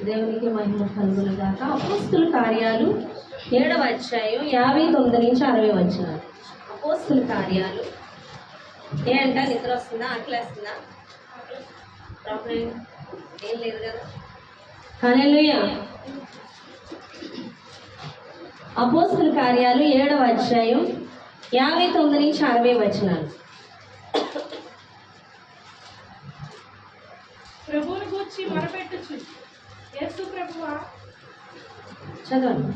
దేవునికి మహిమ కలుగును గాక. అపోస్తుల కార్యాలు 7వ అధ్యాయం 59 నుంచి 60 వచనాలు. అపోస్తుల కార్యాలు ఏంటంటే నిద్ర వస్తుందా, ఆకలేస్తుందా? ప్రాబ్లం ఏం లేదు కదా. హల్లెలూయా. అపోస్తుల కార్యాలు 7వ అధ్యాయం 59 నుంచి 60 వచనాలు. ప్రభువుని గూర్చి మొరపెట్టుచు యేసు ప్రభువా, చదవండి.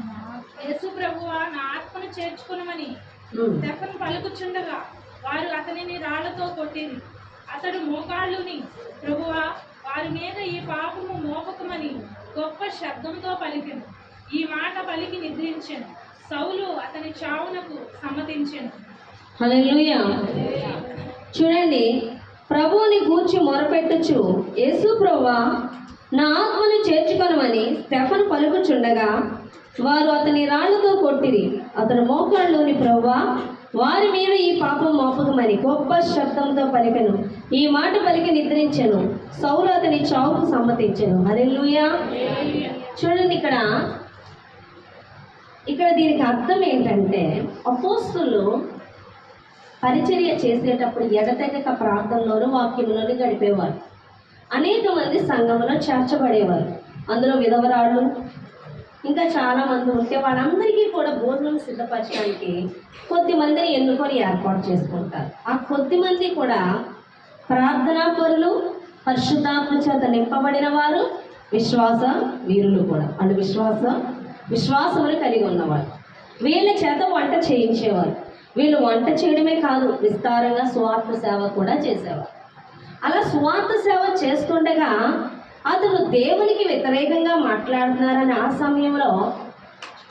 యేసు ప్రభువా, నా ఆత్మను చేర్చుకునమని స్టెఫను పలుకుచుండగా వారు అతనిని రాళ్లతో కొట్టిరి. అతడు మోకాళ్ళుని, ప్రభువా, వారి మీద ఈ పాపము మోపకమని గొప్ప శబ్దంతో పలికెను. ఈ మాట పలికి నిద్రించెను. సౌలు అతని చావునకు సమ్మతించెను. హల్లెలూయా. చూడండి, ప్రభువుని గూర్చి మొరపెట్టుచు యేసు ప్రభువా, నా ఆత్మను చేర్చుకొనమని స్టెఫను పలుకుచుండగా వారు అతని రాళ్లతో కొట్టిరి. అతడు మోకాళ్ళలోని, ప్రభువా, వారి మీద ఈ పాపం మోపకమని గొప్ప శబ్దంతో పలికెను. ఈ మాట పలికి నిద్రించెను. సౌలు అతని చావుకు సమ్మతించెను. హల్లెలూయా. చూడండి, ఇక్కడ దీనికి అర్థం ఏంటంటే, అపోస్తులు పరిచర్య చేసేటప్పుడు ఎడతెగక ప్రార్థనలోను వాక్యంలోను గడిపేవారు. అనేక మంది సంఘంలో చేర్చబడేవారు. అందులో విధవరాళ్ళు ఇంకా చాలామంది ఉంటే వాళ్ళందరికీ కూడా భోజనం సిద్ధపరచడానికి కొద్ది మందిని ఎన్నుకొని ఏర్పాటు చేసుకుంటారు. ఆ కొద్ది మంది కూడా ప్రార్థనాపరులు, పరిశుద్ధాత్మ చేత నింపబడిన వారు, విశ్వాస వీరులు కూడా. అంటే విశ్వాసములు కలిగి ఉన్నవారు. వీళ్ళ చేత వంట చేయించేవారు. వీళ్ళు వంట చేయడమే కాదు, విస్తారంగా సువార్త సేవ కూడా చేసేవారు. అలా సువార్త సేవ చేస్తుండగా అతను దేవునికి వ్యతిరేకంగా మాట్లాడుతున్నారని ఆ సమయంలో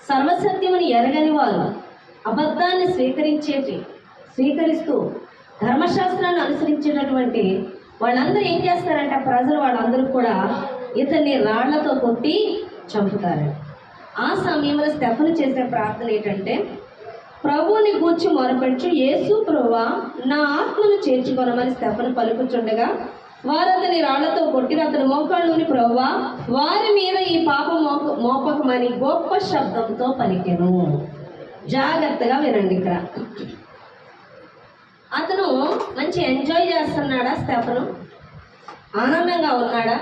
సర్వసత్యముని ఎరగని వారు, అబద్ధాన్ని స్వీకరిస్తూ ధర్మశాస్త్రాన్ని అనుసరించేటటువంటి వాళ్ళందరూ ఏం చేస్తారంటే, ప్రజలు వాళ్ళందరూ కూడా ఇతన్ని రాళ్లతో కొట్టి చంపుతారు. ఆ సమయంలో స్టెఫను చేసే ప్రార్థన ఏంటంటే, ప్రభువుని గూర్చి మొరపెట్టు యేసు ప్రభువా, నా ఆత్మను చేర్చుకొనమని స్టెఫను పలుకుచుండగా వారు అతని రాళ్లతో కొట్టిన. అతని మోకాళ్ళలోని, ప్రభువా, వారి మీద ఈ పాపం మోపకమని గొప్ప శబ్దంతో పలికెను. జాగ్రత్తగా వినండి. ఇక్కడ అతను మంచి ఎంజాయ్ చేస్తున్నాడా? స్టెఫను ఆనందంగా ఉన్నాడా?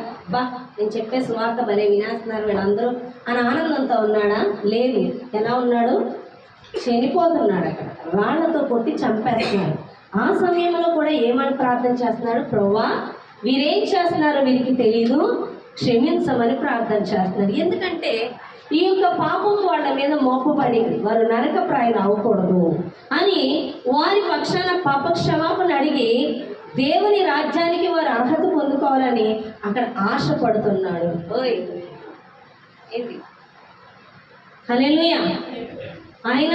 నేను చెప్పే సువార్త భలే వినేస్తున్నారు వీళ్ళందరూ అని ఆనందంతో ఉన్నాడా? లేదు. ఎలా ఉన్నాడు? చనిపోతున్నాడు. అక్కడ రాళ్లతో కొట్టి చంపేస్తున్నాడు. ఆ సమయంలో కూడా ఏమని ప్రార్థన చేస్తున్నాడు? ప్రభువా, వీరేం చేస్తున్నారో వీరికి తెలియదు, క్షమించమని ప్రార్థన చేస్తున్నారు. ఎందుకంటే ఈ యొక్క పాపం వాళ్ళ మీద మోపబడింది, వారు నరకప్రాయం అవ్వకూడదు అని వారి పక్షాన పాప క్షమాపణ అడిగి దేవుని రాజ్యానికి వారు అర్హత పొందుకోవాలని అక్కడ ఆశపడుతున్నాడు. ఏంటి? హల్లెలూయా. ఆయన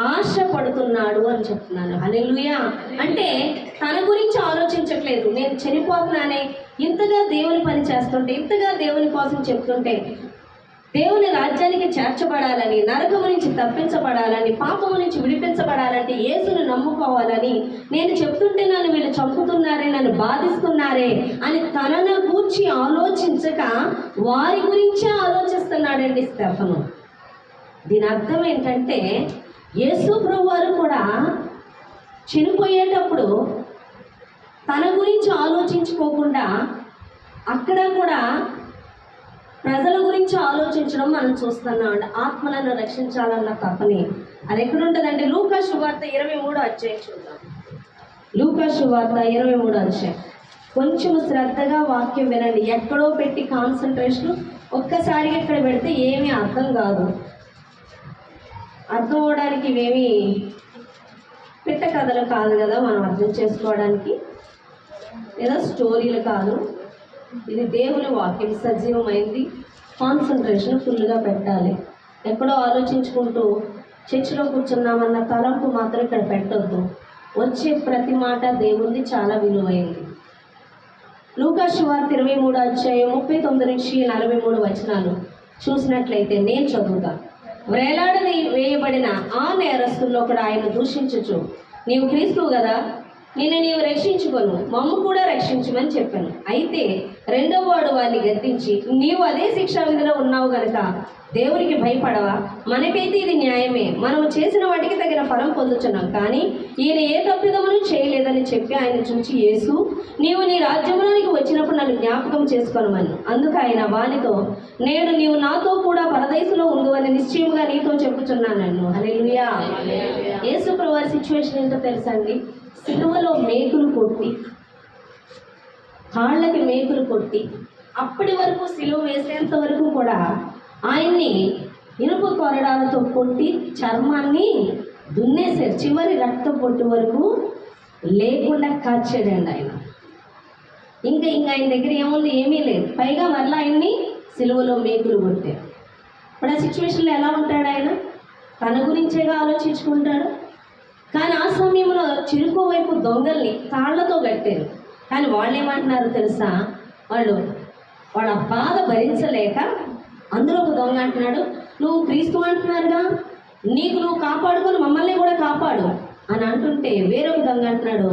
ఆశపడుతున్నాడు అని చెప్తున్నాను. హల్లెలూయా. అంటే తన గురించి ఆలోచించట్లేదు. నేను చనిపోతున్నానే, ఇంతగా దేవుని పని చేస్తుంటే, ఇంతగా దేవుని కోసం చెప్తుంటే, దేవుని రాజ్యానికి చేర్చబడాలని, నరకము నుంచి తప్పించబడాలని, పాపము నుంచి విడిపించబడాలంటే యేసును నమ్ముకోవాలని నేను చెప్తుంటే నన్ను వీళ్ళు చంపుతున్నారే, నన్ను బాధిస్తున్నారే అని తనను గూర్చి ఆలోచించక వారి గురించే ఆలోచిస్తున్నాడండి స్టెఫను. దీని అర్థం ఏంటంటే, యేసు ప్రభువారు కూడా చనిపోయేటప్పుడు తన గురించి ఆలోచించుకోకుండా అక్కడ కూడా ప్రజల గురించి ఆలోచించడం మనం చూస్తున్నాం. అంటే ఆత్మలను రక్షించాలన్న తపని. అది ఎక్కడుంటుందంటే లూకా సువార్త 23వ అధ్యాయం చూద్దాం. లూకా సువార్త 23వ అధ్యాయం. కొంచెం శ్రద్ధగా వాక్యం వినండి. ఎక్కడో పెట్టి కాన్సన్ట్రేషన్ ఒక్కసారిగా ఇక్కడ పెడితే ఏమీ అర్థం కాదు. అర్థం అవడానికి ఇవేమి పిట్ట కథలు కాదు కదా మనం అర్థం చేసుకోవడానికి, లేదా స్టోరీలు కాదు. ఇది దేవుని వాక్యం, సజీవమైంది. కాన్సన్ట్రేషన్ ఫుల్గా పెట్టాలి. ఎక్కడో ఆలోచించుకుంటూ చర్చిలో కూర్చున్నామన్న తలంపు మాత్రం ఇక్కడ పెట్టొద్దు. వచ్చే ప్రతి మాట దేవునిది, చాలా విలువైంది. లూకా సువార్త 23వ అధ్యాయం 39 నుంచి 43 వచనాలు చూసినట్లయితే నేను చదువుతాను. వేలాడని వేయబడిన ఆ నేరస్తుల్లో కూడా ఆయన దూషించుచు, నీవు క్రీస్తువు కదా, నిన్ను నీవు రక్షించుకొను, మమ్ము కూడా రక్షించమని చెప్పాను. అయితే రెండవ వాడు వారిని గద్దించి, నీవు అదే శిక్షా విధిలో ఉన్నావు గనుక దేవునికి భయపడవా? మనకైతే ఇది న్యాయమే, మనము చేసిన వాటికి తగిన ఫలం పొందుతున్నాం. కానీ ఈయన ఏ తప్పిదమును చేయలేదని చెప్పి ఆయన చూచి, యేసు, నీవు నీ రాజ్యంలోనికి వచ్చినప్పుడు నన్ను జ్ఞాపకం చేసుకోనమని. అందుకు ఆయన వానితో, నేడు నీవు నాతో కూడా పరదేశంలో ఉండువని నిశ్చయముగా నీతో చెప్పుచున్నాను. హల్లెలూయా. యేసు ప్రభువారి సిచ్యువేషన్ ఏంటో తెలుసా అండి? సిలువలో మేకులు కొట్టి, కాళ్ళకి మేకులు కొట్టి, అప్పటి వరకు సిలువ వేసేంత వరకు కూడా ఆయన్ని ఇనుప కొరడాలతో కొట్టి చర్మాన్ని దున్నేశారు. చివరి రక్తం పొట్టు వరకు లేకుండా కాచాడండి ఆయన. ఇంకా ఆయన దగ్గర ఏముంది? ఏమీ లేదు. పైగా మళ్ళీ ఆయన్ని సిలువలో మేకులు కొట్టారు. ఇప్పుడు ఆ సిచ్యువేషన్లో ఎలా ఉంటాడు ఆయన? తన గురించేగా ఆలోచించుకుంటాడు. కానీ ఆ సమయంలో చిరుకు వైపు దొంగల్ని తాళ్లతో కట్టారు. కానీ వాళ్ళు ఏమంటున్నారు తెలుసా? వాళ్ళ బాధ భరించలేక అందులో ఒక దొంగ అంటున్నాడు, నువ్వు క్రీస్తు అంటున్నారుగా, నువ్వు కాపాడుకొని మమ్మల్ని కూడా కాపాడు అని అంటుంటే, వేరొక దొంగ అంటున్నాడు,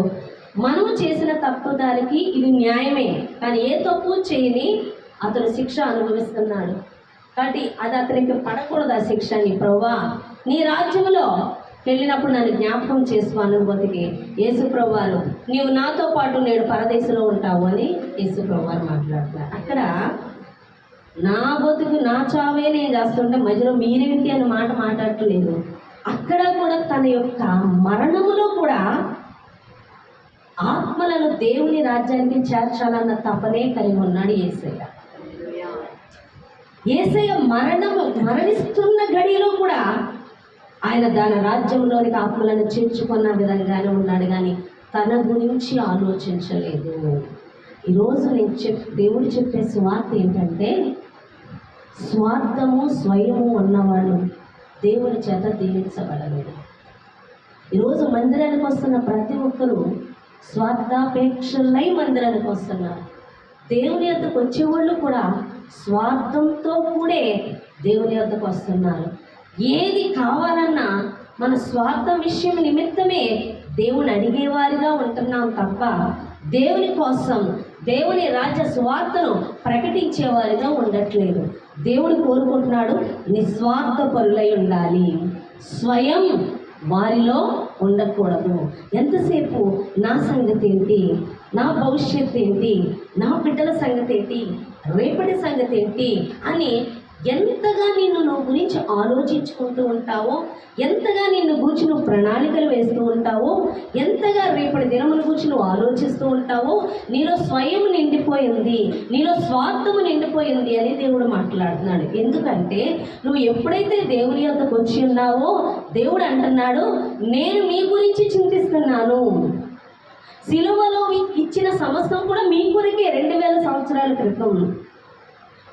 మనము చేసిన తప్పుదారికి ఇది న్యాయమే, కానీ ఏ తప్పు చేయని అతను శిక్ష అనుభవిస్తున్నాడు. కాబట్టి అది అతనికి పడకూడదు ఆ శిక్షని. ప్రభువా, నీ రాజ్యంలో వెళ్ళినప్పుడు నన్ను జ్ఞాపకం చేసుకో అనుభూతికి యేసు ప్రభువారు, నీవు నాతో పాటు నేడు పరదేశంలో ఉంటావు అని యేసు ప్రభువారు మాట్లాడుతున్నారు. అక్కడ నా బతుకు నా చావే నేను చేస్తుంటే మధ్యలో మీరేంటి అనే మాట మాట్లాడట్లేదు. అక్కడ కూడా తన యొక్క మరణములో కూడా ఆత్మలను దేవుని రాజ్యానికి చేర్చాలన్న తపనే కలిగి ఉన్నాడు యేసయ్య. యేసయ్య మరణిస్తున్న గడిలో కూడా ఆయన దాని రాజ్యంలోనికి ఆత్మలను చేర్చుకున్న విధంగానే ఉన్నాడు, కానీ తన గురించి ఆలోచించలేదు. ఈరోజు దేవుడు చెప్పే స్వార్థ ఏంటంటే, స్వార్థము స్వయము ఉన్నవాళ్ళు దేవుని చేత దీవించబడలేదు. ఈరోజు మందిరానికి వస్తున్న ప్రతి ఒక్కరూ స్వార్థాపేక్షలై మందిరానికి వస్తున్నారు. దేవుని యొద్దకు వచ్చేవాళ్ళు కూడా స్వార్థంతో కూడే దేవుని యొద్దకు వస్తున్నారు. ఏది కావాలన్నా మన స్వార్థ విషయం నిమిత్తమే దేవుని అడిగేవారిగా ఉంటున్నాం తప్ప దేవుని కోసం దేవుని రాజ్య స్వార్థను ప్రకటించేవారిగా ఉండట్లేదు. దేవుడు కోరుకుంటున్నాడు, నిస్వార్థ పరులై ఉండాలి, స్వయం వారిలో ఉండకూడదు. ఎంతసేపు నా సంగతి ఏంటి, నా భవిష్యత్తు ఏంటి, నా బిడ్డల సంగతి ఏంటి, రేపటి సంగతి ఏంటి అని ఎంతగా నువ్వు గురించి ఆలోచించుకుంటూ ఉంటావో, ఎంతగా గురించి నువ్వు ప్రణాళికలు వేస్తూ ఉంటావో, ఎంతగా రేపటి దినముల గురించి నువ్వు ఆలోచిస్తూ ఉంటావో, నీలో స్వయం నిండిపోయింది, నీలో స్వార్థము నిండిపోయింది అని దేవుడు మాట్లాడుతున్నాడు. ఎందుకంటే నువ్వు ఎప్పుడైతే దేవుని యొద్దకు వచ్చి ఉన్నావో, దేవుడు అంటున్నాడు, నేను మీ గురించి చింతిస్తున్నాను. సిలువలో ఇచ్చిన సమస్తం కూడా మీ కొరకే 2000 సంవత్సరాల క్రితం.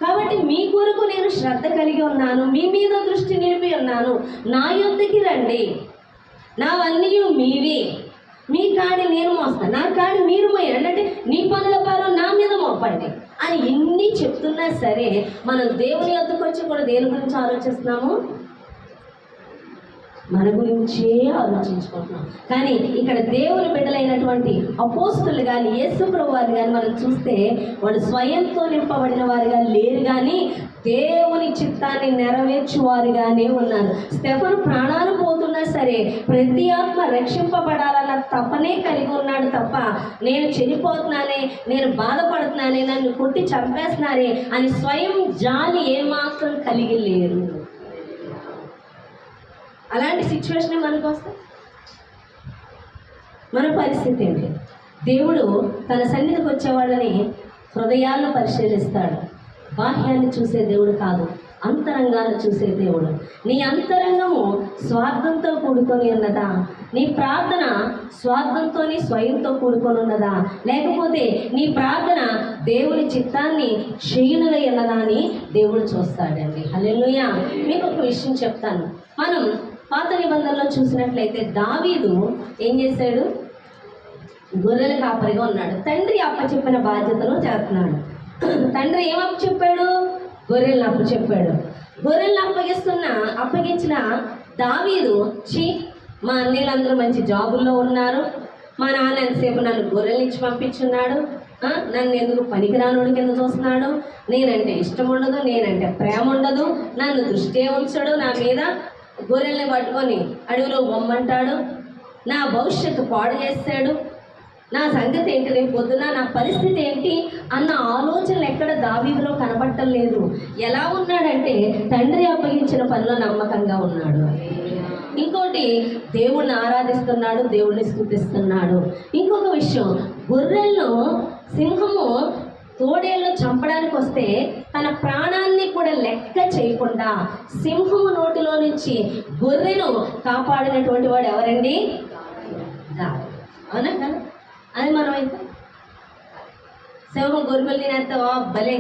కాబట్టి మీ కొరకు నేను శ్రద్ధ కలిగి ఉన్నాను, మీ మీద దృష్టి నిలిపి ఉన్నాను. నా యొద్దకి రండి, నావన్నీ మీవే, మీ కాడి నేను మోస్తాను, నా కాడి మీరు మోయండి, అంటే నీ పనుల భారం నా మీద మోపండి అని ఎన్ని చెప్తున్నా సరే మనం దేవుని యొద్దకు వచ్చి కూడా దేని గురించి ఆలోచిస్తున్నాము? మన గురించే ఆలోచించుకుంటున్నాం. కానీ ఇక్కడ దేవుని బిడ్డలైనటువంటి అపోస్తులు కానీ యేసు ప్రభువారు కానీ మనం చూస్తే వాళ్ళు స్వయంతో నింపబడిన వారుగా లేరు, కానీ దేవుని చిత్తాన్ని నెరవేర్చువారుగానే ఉన్నారు. స్టెఫను ప్రాణాలు పోతున్నా సరే ప్రతి ఆత్మ రక్షింపబడాలన్న తపనే కలిగి ఉన్నాడు తప్ప, నేను చనిపోతున్నానే, నేను బాధపడుతున్నానే, నన్ను కొట్టి చంపేస్తున్నారే అని స్వయం జాలి ఏమాత్రం కలిగి లేరు. అలాంటి సిచ్యువేషన్ మనకు వస్తే మన పరిస్థితి ఏంటి? దేవుడు తన సన్నిధికి వచ్చేవాళ్ళని హృదయాలను పరిశీలిస్తాడు. బాహ్యాన్ని చూసే దేవుడు కాదు, అంతరంగాన్ని చూసే దేవుడు. నీ అంతరంగము స్వార్థంతో కూడుకొని ఉన్నదా? నీ ప్రార్థన స్వార్థంతోని స్వయంతో కూడుకొని ఉన్నదా? లేకపోతే నీ ప్రార్థన దేవుని చిత్తాన్ని చేయునదై ఉన్నదా అని దేవుడు చూస్తాడండి. హల్లెలూయా. మీకు ఒక విషయం చెప్తాను. మనం పాత నిబంధనలో చూసినట్లయితే దావీదు ఏం చేశాడు? గొర్రెల కాపరిగా ఉన్నాడు. తండ్రి అప్పచెప్పిన బాధ్యతను చేస్తున్నాడు. తండ్రి ఏం అప్పచెప్పాడు? గొర్రెలను అప్పచెప్పాడు. గొర్రెలను అప్పగించిన దావీదు, మా అన్నయ్యలందరూ మంచి జాబుల్లో ఉన్నారు, మా నాన్న ఎంతసేపు నన్ను గొర్రెలు ఇచ్చి పంపించున్నాడు, నన్ను ఎందుకు పనికిరానోడి కింద చూస్తున్నాడు, నేనంటే ఇష్టం ఉండదు, నేనంటే ప్రేమ ఉండదు, నన్ను దృష్టి ఉంచాడు, నా మీద గొర్రెల్ని పట్టుకొని అడవిలో బొమ్మంటాడు, నా భవిష్యత్తు పాడు చేస్తాడు, నా సంగతి ఏంటి, రేపు పొద్దున నా పరిస్థితి ఏంటి అన్న ఆలోచనలు ఎక్కడ దావీదులో కనబడటం లేదు. ఎలా ఉన్నాడంటే తండ్రి అప్పగించిన పనిలో నమ్మకంగా ఉన్నాడు. ఇంకోటి, దేవుణ్ణి ఆరాధిస్తున్నాడు, దేవుణ్ణి స్తుతిస్తున్నాడు. ఇంకొక విషయం, గొర్రెలను సింహము తోడేళ్ళు చంపడానికి వస్తే తన ప్రాణాన్ని కూడా లెక్క చేయకుండా సింహము నోటిలో నుంచి గొర్రెను కాపాడినటువంటి వాడు ఎవరండి? అవునా కదా? అది మనమైతే సింహం గొర్రెలు తినేస్తావా, భలే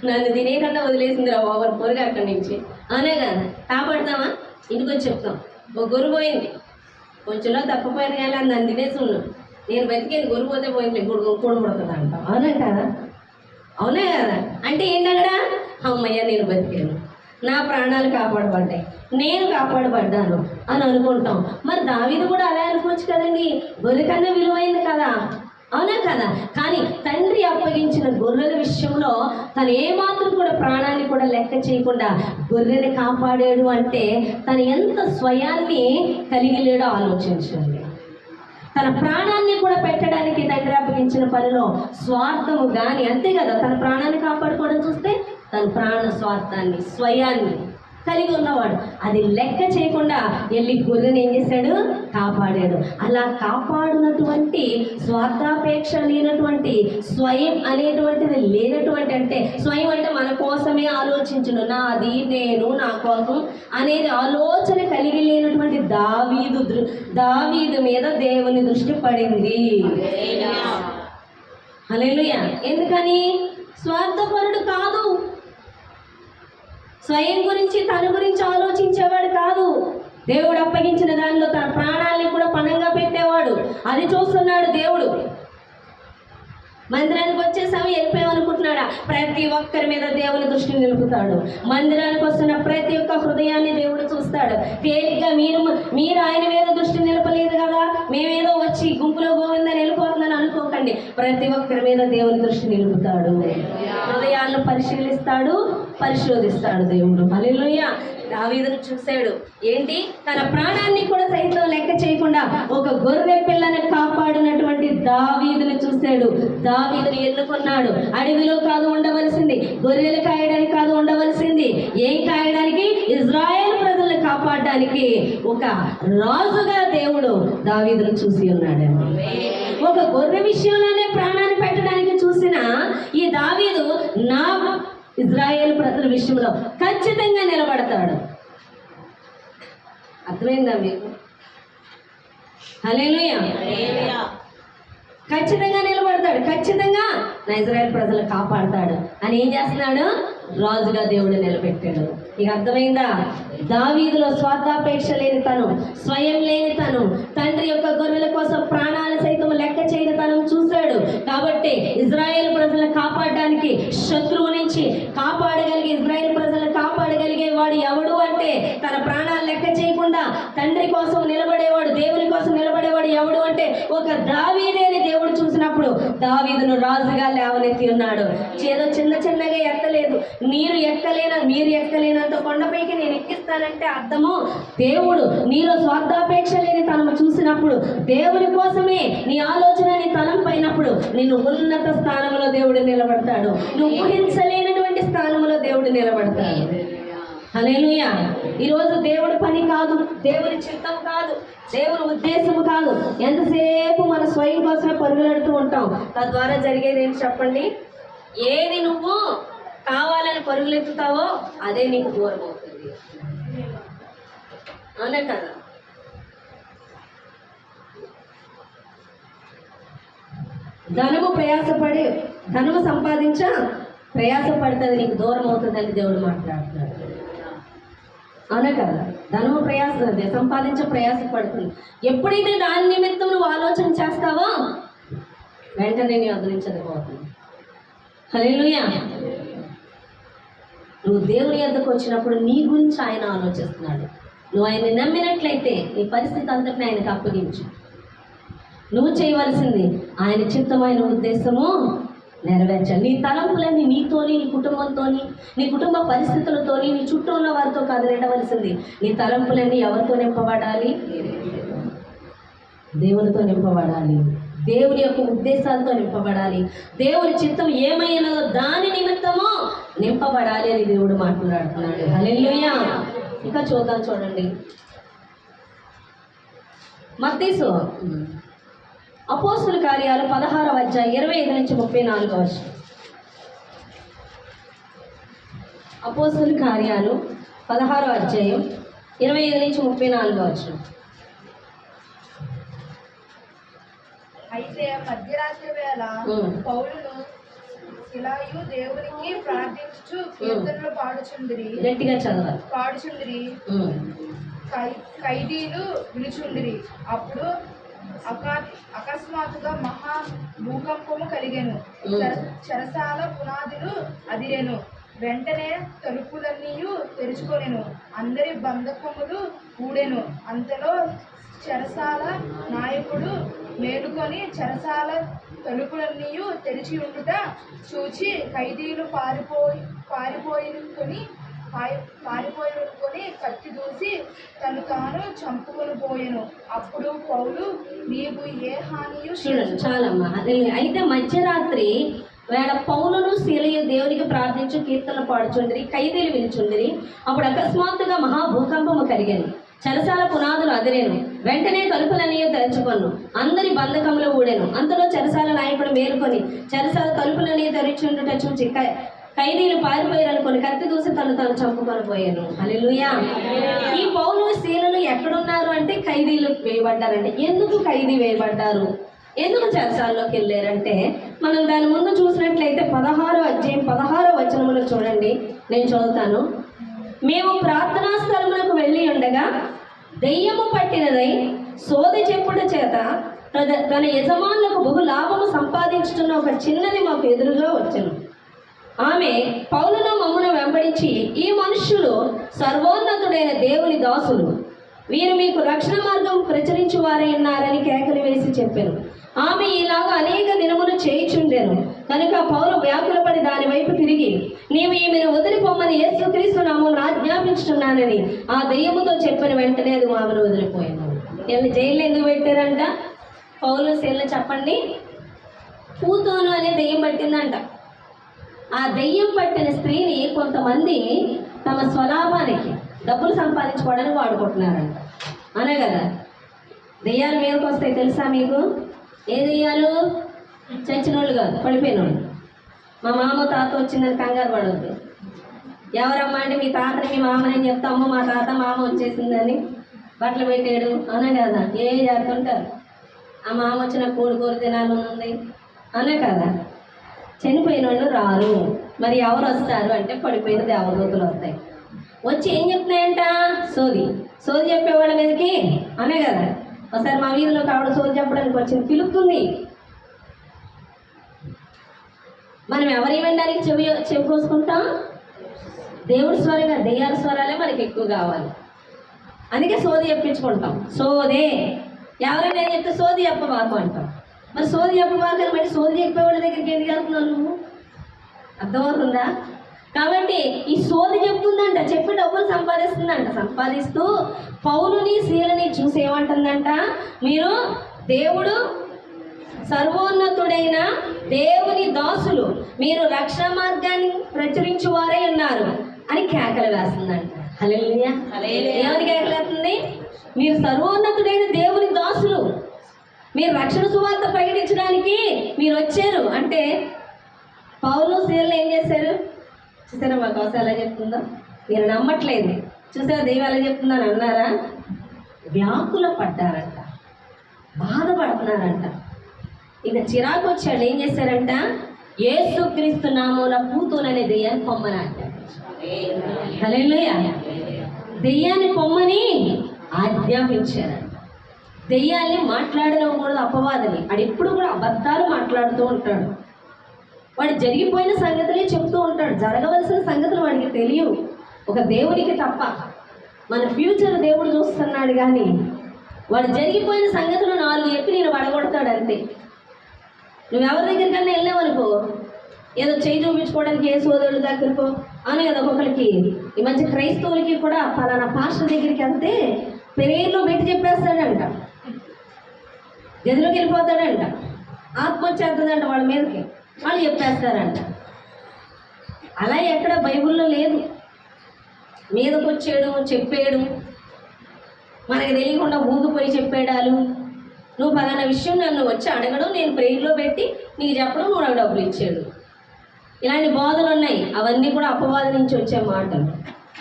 నన్ను తినేయకుండా వదిలేసిందిరా బాబు పొరుగు అక్కడి నుంచి, అవునే కదా? కాపాడుతామా? ఇంటికి వచ్చి చెప్తాం, ఒక గొర్రె పోయింది, కొంచెంలో తప్పిపోయింది కానీ అది నన్ను తినేసి ఉన్నాను, నేను బతికేది గొర్రె పోతే పోయింది, కూడబడుతుంది అంటాం. అవునా కదా? అవునా కదా? అంటే ఏంటక్కడ, అమ్మయ్య నేను బతికాను, నా ప్రాణాలు కాపాడబడ్డాయి, నేను కాపాడబడ్డాను అని అనుకుంటాం. మరి దావీదు కూడా అలా అనుకోవచ్చు కదండి, గొర్రె కన్నా విలువైంది కదా, అవునా కదా? కానీ తండ్రి అప్పగించిన గొర్రెల విషయంలో తను ఏమాత్రం కూడా ప్రాణాన్ని కూడా లెక్క చేయకుండా గొర్రెని కాపాడాడు అంటే తను ఎంత స్వయాన్ని కలిగి లేడో ఆలోచించండి. తన ప్రాణాన్ని కూడా పెట్టడానికి తండ్రి అప్పగించిన పనిలో స్వార్థము కానీ, అంతే కదా, తన ప్రాణాన్ని కాపాడుకోవడం చూస్తే తన ప్రాణ స్వార్థాన్ని స్వయాన్ని కలిగి ఉన్నవాడు అది లెక్క చేయకుండా వెళ్ళి గొర్రెని ఏం చేశాడు? కాపాడాడు. అలా కాపాడినటువంటి స్వార్థాపేక్ష లేనటువంటి, స్వయం అనేటువంటిది లేనటువంటి, అంటే స్వయం అంటే మన కోసమే ఆలోచించును, నాది నేను నా కోసం అనేది ఆలోచన కలిగి లేనటువంటి దావీదు మీద దేవుని దృష్టి పడింది. హల్లెలూయా. ఎందుకని? స్వార్థపరుడు కాదు, స్వయం గురించి తన గురించి ఆలోచించేవాడు కాదు, దేవుడు అప్పగించిన దానిలో తన ప్రాణాన్ని కూడా పణంగా పెట్టేవాడు. అది చూస్తున్నాడు దేవుడు. మందిరానికి వచ్చేసాము వెళ్ళిపోయామనుకుంటున్నాడా? ప్రతి ఒక్కరి మీద దేవుని దృష్టిని నిలుపుతాడు. మందిరానికి వస్తున్న ప్రతి ఒక్క హృదయాన్ని దేవుడు చూస్తాడు. తేలిగ్గా మీరు ఆయన మీద దృష్టి నిలపలేదు కదా, మేమేదో వచ్చి గుంపులో గోవిందని వెళ్ళిపోతుందని అనుకోకండి. ప్రతి ఒక్కరి మీద దేవుని దృష్టి నిలుపుతాడు, హృదయాలను పరిశీలిస్తాడు, పరిశోధిస్తాడు దేవుడు. హల్లెలూయా. దావీదును చూశాడు. ఏంటి? తన ప్రాణాన్ని కూడా సైతం లెక్క చేయకుండా ఒక గొర్రె పిల్లని కాపాడినటువంటి దావీదుని చూశాడు. దావీదుని ఎన్నుకున్నాడు. అడవిలో కాదు ఉండవలసింది, గొర్రెలు కాయడానికి కాదు ఉండవలసింది, ఏం కాయడానికి? ఇజ్రాయేల్ ప్రజలను కాపాడడానికి ఒక రాజుగా దేవుడు దావీదును చూసి ఉన్నాడండి. ఒక గొర్రె విషయంలోనే ప్రాణాన్ని పెట్టడానికి చూసిన ఈ దావీదు నా ఇజ్రాయేల్ ప్రజల విషయంలో ఖచ్చితంగా నిలబడతాడు. అర్థమైందా మీకు? హల్లెలూయా. ఖచ్చితంగా నిలబడతాడు, ఖచ్చితంగా నా ఇజ్రాయేల్ ప్రజలు కాపాడతాడు అని ఏం చేస్తున్నాడు? రాజుగా దేవుడు నిలబెట్టాడు. ఇక అర్థమైందా? దావీదులో స్వార్థాపేక్ష లేని తను, స్వయం లేని తను, తండ్రి యొక్క గొర్రెల కోసం ప్రాణాలు సైతం లెక్క చేయని తను చూశాడు. కాబట్టి ఇజ్రాయేల్ ప్రజలను కాపాడడానికి, శత్రువు నుంచి కాపాడగలిగే, ఇజ్రాయేల్ ప్రజలను కాపాడగలిగే వాడు ఎవడు అంటే తన ప్రాణాలు లెక్క చేయకుండా తండ్రి కోసం నిలబడేవాడు, దేవుని కోసం నిలబడేవాడు ఎవడు అంటే ఒక దావీదేని దేవుడు చూసినప్పుడు దావీదును రాజుగా లేవనెత్తి ఉన్నాడు. ఏదో చిన్నగా ఎత్తలేదు, మీరు ఎక్కలేనంత కొండపైకి నేను ఎక్కిస్తానంటే అర్థము దేవుడు నీలో స్వార్థాపేక్ష లేని తనము చూసినప్పుడు, దేవుని కోసమే నీ ఆలోచన నీ తలం పైనప్పుడు నిన్ను ఉన్నత స్థానంలో దేవుడు నిలబడతాడు. నువ్వు ఊహించలేనటువంటి స్థానంలో దేవుడు నిలబడతాడు. హల్లెలూయా. ఈరోజు దేవుడి పని కాదు, దేవుని చిత్తం కాదు, దేవుని ఉద్దేశం కాదు, ఎంతసేపు మన స్వయం కోసమే పరుగులెడుతూ ఉంటాం. తద్వారా జరిగేది ఏంటి చెప్పండి? ఏది నువ్వు కావాలని పరుగులెత్తుతావో అదే నీకు దూరం అవుతుంది. అవునా కదా? ధనము సంపాదించా ప్రయాసపడుతుంది, నీకు దూరం అవుతుందని దేవుడు మాట్లాడుతున్నాడు. అవునా కదా? ధనము సంపాదించ ప్రయాసపడుతుంది. ఎప్పుడైతే దాని నిమిత్తం నువ్వు ఆలోచన చేస్తావో వెంటనే నీ అదరించకపోతుంది. హల్లెలూయా. నువ్వు దేవుని యొద్దకు వచ్చినప్పుడు నీ గురించి ఆయన ఆలోచిస్తున్నాడు. నువ్వు ఆయన్ని నమ్మినట్లయితే నీ పరిస్థితి అంతటిని ఆయనకు అప్పగించు. నువ్వు చేయవలసింది ఆయన చిత్తమైన ఉద్దేశము నెరవేర్చాలి. నీ తలంపులన్నీ నీతోని, నీ కుటుంబంతోని, నీ కుటుంబ పరిస్థితులతోని, నీ చుట్టూ ఉన్న వారితో కాదు నిండవలసింది. నీ తలంపులన్నీ ఎవరితో నింపబడాలి? దేవునితో నింపబడాలి. దేవుని యొక్క ఉద్దేశాలతో నింపబడాలి. దేవుని చిత్తం ఏమైనదో దాని నిమిత్తమో నింపబడాలి అని దేవుడు మాట్లాడుతున్నాడు. హల్లెలూయా. ఇంకా చూద్దాం, చూడండి. మత్తయి అపోస్తుల కార్యాలు 16వ అధ్యాయం 25 నుంచి 34 వచనం. అపోస్తుల కార్యాలు 16వ అధ్యాయం 25 నుంచి 34 వచనం. అయితే మధ్యరాత్రి వేళ పౌలును సిలాయు దేవునికి ప్రార్థించు కీర్తనలు గట్టిగా చదవాలి. పాడుచుండిరి. ఖైదీలు విలుచుండిరి. అప్పుడు అకస్మాత్తుగా మహా భూకంపము కలిగెను. చెరసాల పునాదులు అదిరెను. వెంటనే తలుపులన్నీ తెరుచుకొనెను. అందరి బంధకములు ఊడెను. అంతలో చెరసాల నాయకుడు మేలుకొని చెరసాల తలుపులన్నీ తెరిచి ఉండుట చూచి ఖైదీలు పారిపోయి కత్తి దూసి తను తాను చంపుకొని పోయెను. అప్పుడు పౌలు, నీవు ఏ హానియు చూడండి చాలమ్మా. అయితే మధ్యరాత్రి వేళ పౌలును సీలయు దేవునికి ప్రార్థించు కీర్తనలు పాడుచుండిరి, ఖైదీలు విలుచుండిరి. అప్పుడు అకస్మాత్తుగా మహాభూకంపము కలిగెను. చెరసాల పునాదులు అదిరేను. వెంటనే తలుపులన్నీ తెరుచుకొను. అందరి బంధకములు ఊడెను. అంతలో చెరసాల నాయకుడు మేలుకొని చెరసాల తలుపులన్నీ తెరిచుండుట చూచి ఖైదీలు పారిపోయారనుకొని కత్తి దూసి తను చంపుకొని పోయాను. హల్లెలూయా. ఈ పౌలు సీలలు ఎక్కడున్నారు అంటే ఖైదీలు వేయబడ్డారంటే. ఎందుకు ఖైదీ వేయబడ్డారు, ఎందుకు చెరసాల్లోకి వెళ్ళారంటే మనం దాని ముందు చూసినట్లయితే 16వ అధ్యాయం 16వ వచనములో చూడండి, నేను చదువుతాను. మేము ప్రార్థనా స్థలములకు వెళ్ళి ఉండగా దెయ్యము పట్టినదై సోది చెప్పుట చేత తన యజమానులకు బహు లాభము సంపాదించుతున్న ఒక చిన్నది మాకు ఎదురుగా వచ్చెను. ఆమె పౌలును మమ్మును వెంబడించి, ఈ మనుష్యులు సర్వోన్నతుడైన దేవుని దాసులు, వీరు మీకు రక్షణ మార్గం ప్రచురించు వారై ఉన్నారని కేకలు వేసి చెప్పాను. ఆమె ఇలాగా అనేక దినములు చేయిచుండెను కనుక పౌలు వ్యాకులపడి దాని వైపు తిరిగి, నీవు ఈమెను వదిలిపోమని యేసుక్రీస్తు నామమున ఆజ్ఞాపించుతున్నానని ఆ దెయ్యముతో చెప్పిన వెంటనే అది ఆమెను వదిలిపోయాను. వీళ్ళని జైల్లో ఎందుకు పెట్టారంట? పౌలు శీలను చెప్పండి. పూతోను అనే దెయ్యం పట్టిందంట. ఆ దెయ్యం పట్టిన స్త్రీని కొంతమంది తమ స్వలాభానికి డబ్బులు సంపాదించుకోవడానికి వాడుకుంటున్నారంట. అనే కదా దెయ్యాలు మీదకి వస్తాయి తెలుసా మీకు? ఏ దెయ్యాలు? చచ్చిన వాళ్ళు కాదు, పడిపోయిన వాళ్ళు. మా మామ తాత వచ్చిందని కంగారు పడవద్దు. ఎవరమ్మా అంటే మీ తాతని మీ మామని చెప్తాము, మా తాత మామ వచ్చేసిందని బట్టలు పెట్టాడు అనే కదా ఏ చేస్తుంటారు. ఆ మామ వచ్చిన కూర తినాలని ఉంది అనే కదా. చనిపోయిన వాళ్ళు రారు, మరి ఎవరు వస్తారు అంటే పడిపోయిన దేవదూతలు వస్తాయి. వచ్చి ఏం చెప్తున్నాయంట? సోది చెప్పేవాళ్ళ మీదకి అనే కదా. ఒకసారి మా వీధిలోకి ఆవిడ సోది చెప్పడానికి వచ్చింది, పిలుస్తుంది. మనం ఎవరి వినడానికి చెవి కోసుకుంటాం? దేవుడి స్వరంగా, దెయ్యాల స్వరాలే మనకి ఎక్కువ కావాలి. అందుకే సోది చెప్పించుకుంటాం. సోదే ఎవరైనా చెప్తే సోది చెప్పబాకు అంటాం. మరి సోది చెప్పబాకని మరి సోది చెప్పేవాళ్ళ దగ్గరికి ఎందుకు వెళ్తున్నావు నువ్వు? అర్థమవుతుందా? కాబట్టి ఈ సోది చెప్తుందంట, చెప్పి డబ్బులు సంపాదిస్తుందంట. సంపాదిస్తూ పౌలుని శీలని చూసి ఏమంటుందంట? మీరు దేవుడు సర్వోన్నతుడైన దేవుని దాసులు, మీరు రక్షణ మార్గాన్ని ప్రచురించు వారే ఉన్నారు అని కేకలు వేస్తుందంట. హల్లెలూయా. ఏమని కేకలు వేస్తుంది? మీరు సర్వోన్నతుడైన దేవుని దాసులు, మీరు రక్షణ సువార్త ప్రకటించడానికి మీరు వచ్చారు అంటే పౌలు శీలను ఏం చేశారు? చూసారా మా కోసం ఎలా చెప్తుందో? మీరు నమ్మట్లేదు. చూసారా దైవం ఎలా చెప్తుందని అన్నారా? వ్యాకుల పడ్డారంట, బాధపడుతున్నారంట. ఇక చిరాకు వచ్చాడు. ఏం చేశారంట? యేసుక్రీస్తు నామమున పూతోననే దెయ్యాన్ని పొమ్మని ఆజ్ఞాపించారు. హల్లెలూయా. దెయ్యాన్ని పొమ్మని ఆజ్ఞాపించారంట. దెయ్యాన్ని మాట్లాడకూడదు, అపవాదని. వాడు ఎప్పుడు కూడా అబద్ధాలు మాట్లాడుతూ ఉంటాడు. వాడు జరిగిపోయిన సంగతులే చెప్తూ ఉంటాడు. జరగవలసిన సంగతులు వాడికి తెలియవు, ఒక దేవునికి తప్ప. మన ఫ్యూచర్ దేవుడు చూస్తున్నాడు కానీ వాడు జరిగిపోయిన సంగతులు 4 చెప్పి నేను పడగొడతాడు అంతే. నువ్వెవరి దగ్గరికన్నా వెళ్ళావనుకో, ఏదో చేయి చూపించుకోవడానికి ఏ సోదరుల దగ్గరకో అని కదా ఒక్కొక్కరికి. ఈ మధ్య క్రైస్తవులకి కూడా పలానా పాస్టర్ దగ్గరికి వెళ్తే పేర్లో పెట్టి చెప్పేస్తాడంట, గదిలోకి వెళ్ళిపోతాడంట, ఆత్మ వచ్చేస్తుందంట వాళ్ళ మీదకి, వాళ్ళు చెప్పేస్తారంట. అలా ఎక్కడ బైబిల్లో లేదు. మీదకి వచ్చేయడం, చెప్పేయడం, మనకి తెలియకుండా ఊగిపోయి చెప్పేయడాలు, నువ్వు పలానా విషయం నన్ను వచ్చి అడగడం, నేను ప్రేయర్లో పెట్టి నీకు చెప్పడం, నువ్వు నాకు డబ్బులు ఇచ్చాడు. ఇలాంటి బోధలు ఉన్నాయి. అవన్నీ కూడా అపవాదం నుంచి వచ్చే మాటలు.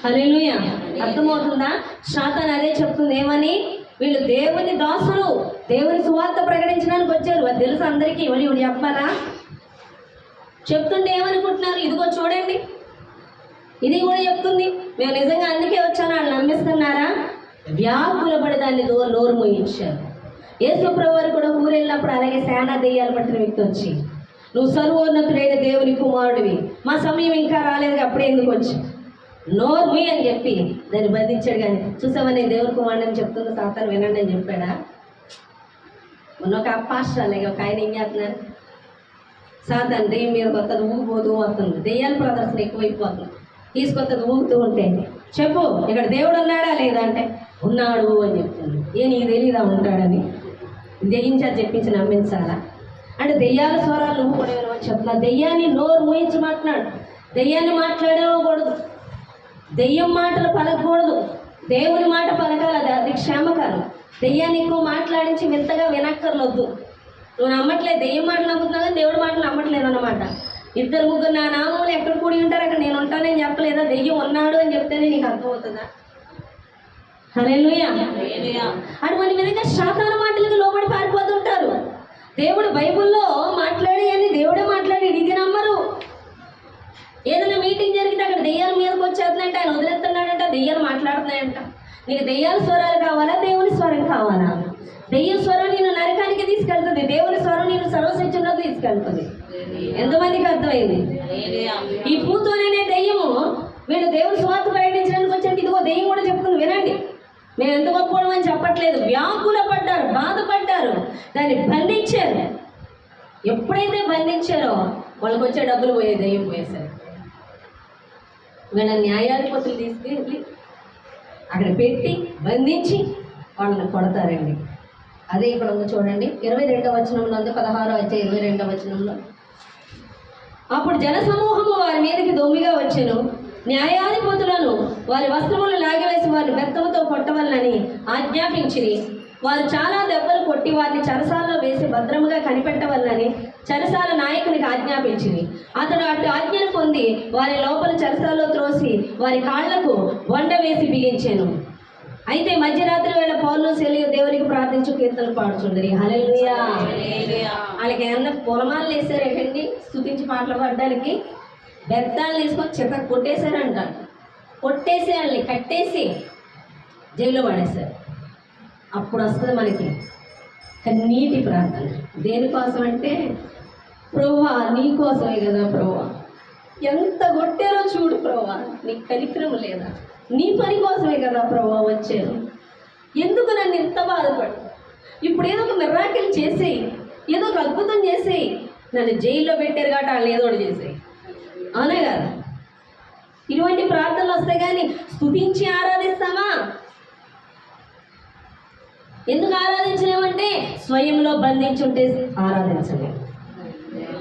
హల్లెలూయా. అర్థమవుతుందా? సాతాను అదే చెప్తుంది. ఏమని? వీళ్ళు దేవుని దాసులు, దేవుని సువార్త ప్రకటించడానికి వచ్చారు. అది తెలుసు అందరికీ. ఇవి చెప్పాలా? చెప్తుంటే ఏమనుకుంటున్నారు? ఇదిగో చూడండి, ఇది కూడా చెప్తుంది. మేము నిజంగా అందుకే వచ్చాను వాళ్ళు నమ్మిస్తున్నారా? వ్యాకుల పడి దాన్ని నోరు మూయించారు. యేసు ప్రభువు వారు కూడా ఊరు వెళ్ళినప్పుడు అలాగే సేనా దెయ్యాలు పట్టిన వ్యక్తి వచ్చి, నువ్వు సర్వోన్నతుడైన దేవుని కుమారుడివి, మా సమయం ఇంకా రాలేదు, అప్పుడే ఎందుకు వచ్చి నోరు మూయి అని చెప్పి దాన్ని బంధించాడు. కానీ చూసావా, నేను దేవుని కుమారుడు అని చెప్తున్న సాతాను వినండి అని చెప్పాడా? మొన్న ఒక పాస్టర్ అలాగే ఒక ఆయన ఏం చేస్తున్నారు, సాతాను దెయ్యం మీద కొత్తది ఊగిపోతూ వస్తుంది, దెయ్యాల ప్రదర్శన ఎక్కువైపోతుంది, తీసుకొత్తది ఊగుతూ ఉంటే చెప్పు ఇక్కడ దేవుడు ఉన్నాడా లేదా అంటే ఉన్నాడు అని చెప్తుంది. నీకు తెలియదా ఉంటాడని? దెయ్యించారు చెప్పించి నమ్మించాలా? అంటే దెయ్యాల స్వరాలు నువ్వు కూడా ఏమని చెప్తున్నా? దెయ్యాన్ని నోరు మూయించమంటున్నాడు. దెయ్యాన్ని మాట్లాడకూడదు, దెయ్యం మాటలు పలకూడదు, దేవుని మాట పలకాలి. అది క్షేమకరం. దెయ్యాన్ని ఎక్కువ మాట్లాడించి వింతగా వినక్కర్లొద్దు. నువ్వు నమ్మట్లేదు, దెయ్యం మాటలు నమ్ముతున్నావు కానీ దేవుడి మాటలు నమ్మట్లేదు అన్నమాట. 2-3 నా నామంలో ఎక్కడ కూడి ఉంటారు అక్కడ నేను ఉంటానని చెప్పలేదా? దెయ్యం ఉన్నాడు అని చెప్తేనే నీకు అర్థమవుతుందా? హల్లెలూయా. అటువంటి విధంగా సాతాను మాటలకు లోబడి పారిపోతుంటారు. దేవుడు బైబిల్లో మాట్లాడి అని దేవుడే మాట్లాడి ఇది నమ్మరు. ఏదైనా మీటింగ్ జరిగితే అక్కడ దెయ్యాల మీదకి వచ్చేస్తుందంటే ఆయన వదిలేస్తున్నాడంట, దెయ్యాలు మాట్లాడుతున్నాయంట. నీకు దెయ్యాల స్వరాలు కావాలా, దేవుని స్వరం కావాలా? దెయ్యం స్వరం నేను నరకానికి తీసుకెళ్తుంది, దేవుని స్వరం నేను సర్వశిక్షణలోకి తీసుకెళ్తుంది. ఎంతమందికి అర్థమైంది? ఈ పూతోనే దెయ్యము వీళ్ళు దేవుని స్వార్థ ప్రకటించడానికి వచ్చాక ఇదిగో దెయ్యం కూడా చెప్తుంది వినండి. మేము ఎంత గొప్పవడం అని చెప్పట్లేదు. వ్యాకుల పడ్డారు, బాధపడ్డారు, దాన్ని బంధించారు. ఎప్పుడైతే బంధించారో వాళ్ళకి వచ్చే డబ్బులు పోయే దెయ్యం పోయేసారు. వీళ్ళ న్యాయాధిపతులు తీసుకెళ్ళి అక్కడ పెట్టి బంధించి వాళ్ళని కొడతారండి. అదే ఇక్కడ చూడండి 22వ వచనంలో, 16వ అధ్యాయం 22వ వచనంలో, అప్పుడు జనసమూహము వారి మీదకి దొమ్మిగా వచ్చెను. న్యాయాధిపతులను వారి వస్త్రములు లాగివేసి వారిని బెత్తముతో కొట్టవలనని ఆజ్ఞాపించిరి. వారు చాలా దెబ్బలు కొట్టి వారిని చెరసాలలో వేసి భద్రముగా కనిపెట్టవలనని చెరసాల నాయకునికి ఆజ్ఞాపించింది. అతడు అటు ఆజ్ఞను పొంది వారి లోపల చెరసాలలో త్రోసి వారి కాళ్లకు వండ వేసి బిగించాను. అయితే మధ్యరాత్రి వేళ పౌలు శీలయు దేవునికి ప్రార్థించు కీర్తనలు పాడుచుండరి. హల్లెలూయా. వాళ్ళకి ఏమన్నా పొలమాలు వేసారు ఏంటండి స్తుతించి పాటలు పాడడానికి? బెత్తాలు తీసుకొని చెత్త కొట్టేశారంట. కొట్టేసి వాళ్ళని కట్టేసి జైల్లో పడేశారు. అప్పుడు వస్తుంది మనకి కన్నీటి ప్రార్థన. దేనికోసం అంటే, ప్రభువా నీ కోసమే కదా ప్రభువా, ఎంత కొట్టారో చూడు ప్రభువా, నీకు కనికరం లేదా? నీ పని కోసమే కదా ప్రభువా వచ్చాను, ఎందుకు నన్ను ఇంత బాధపడు? ఇప్పుడు ఏదో ఒక మిరాకిల్ చేసేయి, ఏదో ఒక అద్భుతం చేసేయి. నన్ను జైల్లో పెట్టారు కాబట్టి వాళ్ళు ఏదో ఒకటి చేసేయి, అవునే కదా? ఇటువంటి ప్రార్థనలు వస్తాయి కానీ స్తుతించి ఆరాధిస్తామా? ఎందుకు ఆరాధించలేమంటే స్వయంలో బంధించుంటే ఆరాధించలేము.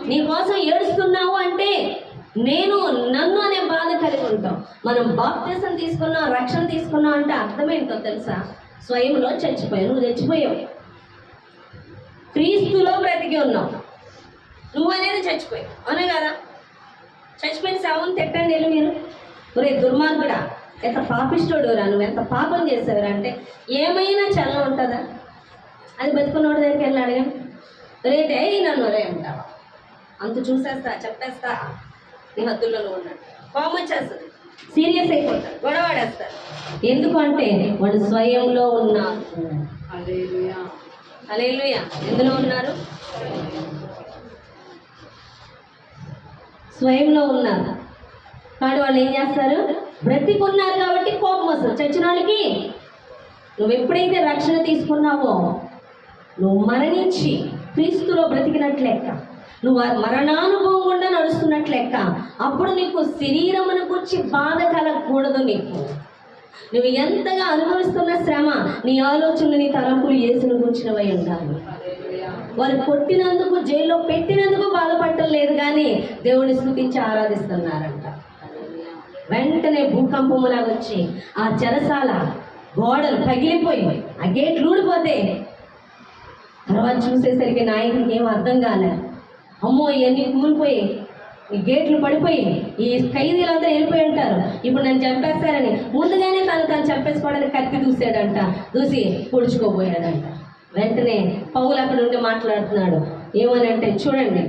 నీ కోసం ఏడుస్తున్నావు అంటే నన్ను అనే బాధ కలిగి ఉంటాం. మనం బాప్తిసం తీసుకున్నాం, రక్షణ తీసుకున్నాం అంటే అర్థం ఏంటో తెలుసా? స్వయంలో చచ్చిపోయావు, నువ్వు చచ్చిపోయావు, క్రీస్తులో బ్రతికి ఉన్నావు, నువ్వు అనేది చచ్చిపోయావు, అవునే కదా? చచ్చిపోయిన శవం తిట్టండి వెళ్ళి మీరు, ఒరే దుర్మార్గుడా, ఎంత పాపిష్టోడు రా, నువ్వు ఎంత పాపం చేసావురా అంటే ఏమైనా చల్ల ఉంటుందా? అది బతుకున్నోడి దగ్గరికి వెళ్ళి అడగండి, రేటే నన్ను రే అంటావా? అంత చూసేస్తా, చెప్పేస్తా, నీ హద్దుల్లో ఉన్నాడు, కోపం వచ్చేస్తుంది, సీరియస్ అయిపోతాడు, గొడవాడేస్తారు. ఎందుకు అంటే వాడు స్వయంలో ఉన్నారు. హల్లెలూయా. ఎందులో ఉన్నారు? స్వయంలో ఉన్నారు. కాబట్టి వాళ్ళు ఏం చేస్తారు? బ్రతికున్నారు కాబట్టి కోపం వస్తుంది. చచ్చిన వాళ్ళకి నువ్వు ఎప్పుడైతే రక్షణ తీసుకున్నావో నువ్వు మరణించి క్రీస్తులో బ్రతికినట్లు లెక్క, నువ్వు ఆ మరణానుభవం గుండా నడుస్తున్నట్లు లెక్క. అప్పుడు నీకు శరీరమును గురించి బాధ కలగకూడదు. నువ్వు ఎంతగా అనుభవిస్తున్న శ్రమ, నీ ఆలోచనలు, నీ తలంపులు యేసును గురించినవై ఉండాలి. వారు కొట్టినందుకు, జైల్లో పెట్టినందుకు బాధపడటం లేదు, కానీ దేవుని స్తుతించి ఆరాధిస్తున్నారంట. వెంటనే భూకంపములాగా వచ్చి ఆ చెరసాల గోడలు పగిలిపోయి ఆ గేట్లు ఊడిపోతే తర్వాత చూసేసరికి నాయకుడికి ఏం అర్థం కాలే. అమ్మో ఇవన్నీ కూలిపోయి, ఈ గేట్లు పడిపోయి, ఈ ఖైదీలంతా వెళ్ళిపోయి ఉంటారు, ఇప్పుడు నన్ను చంపేస్తారని ముందుగానే తను చంపేసుకోవడానికి కత్తి దూసాడంట. దూసి పొడుచుకోబోయాడంట. వెంటనే పౌలు అక్కడ ఉండి మాట్లాడుతున్నాడు. ఏమని అంటే చూడండి,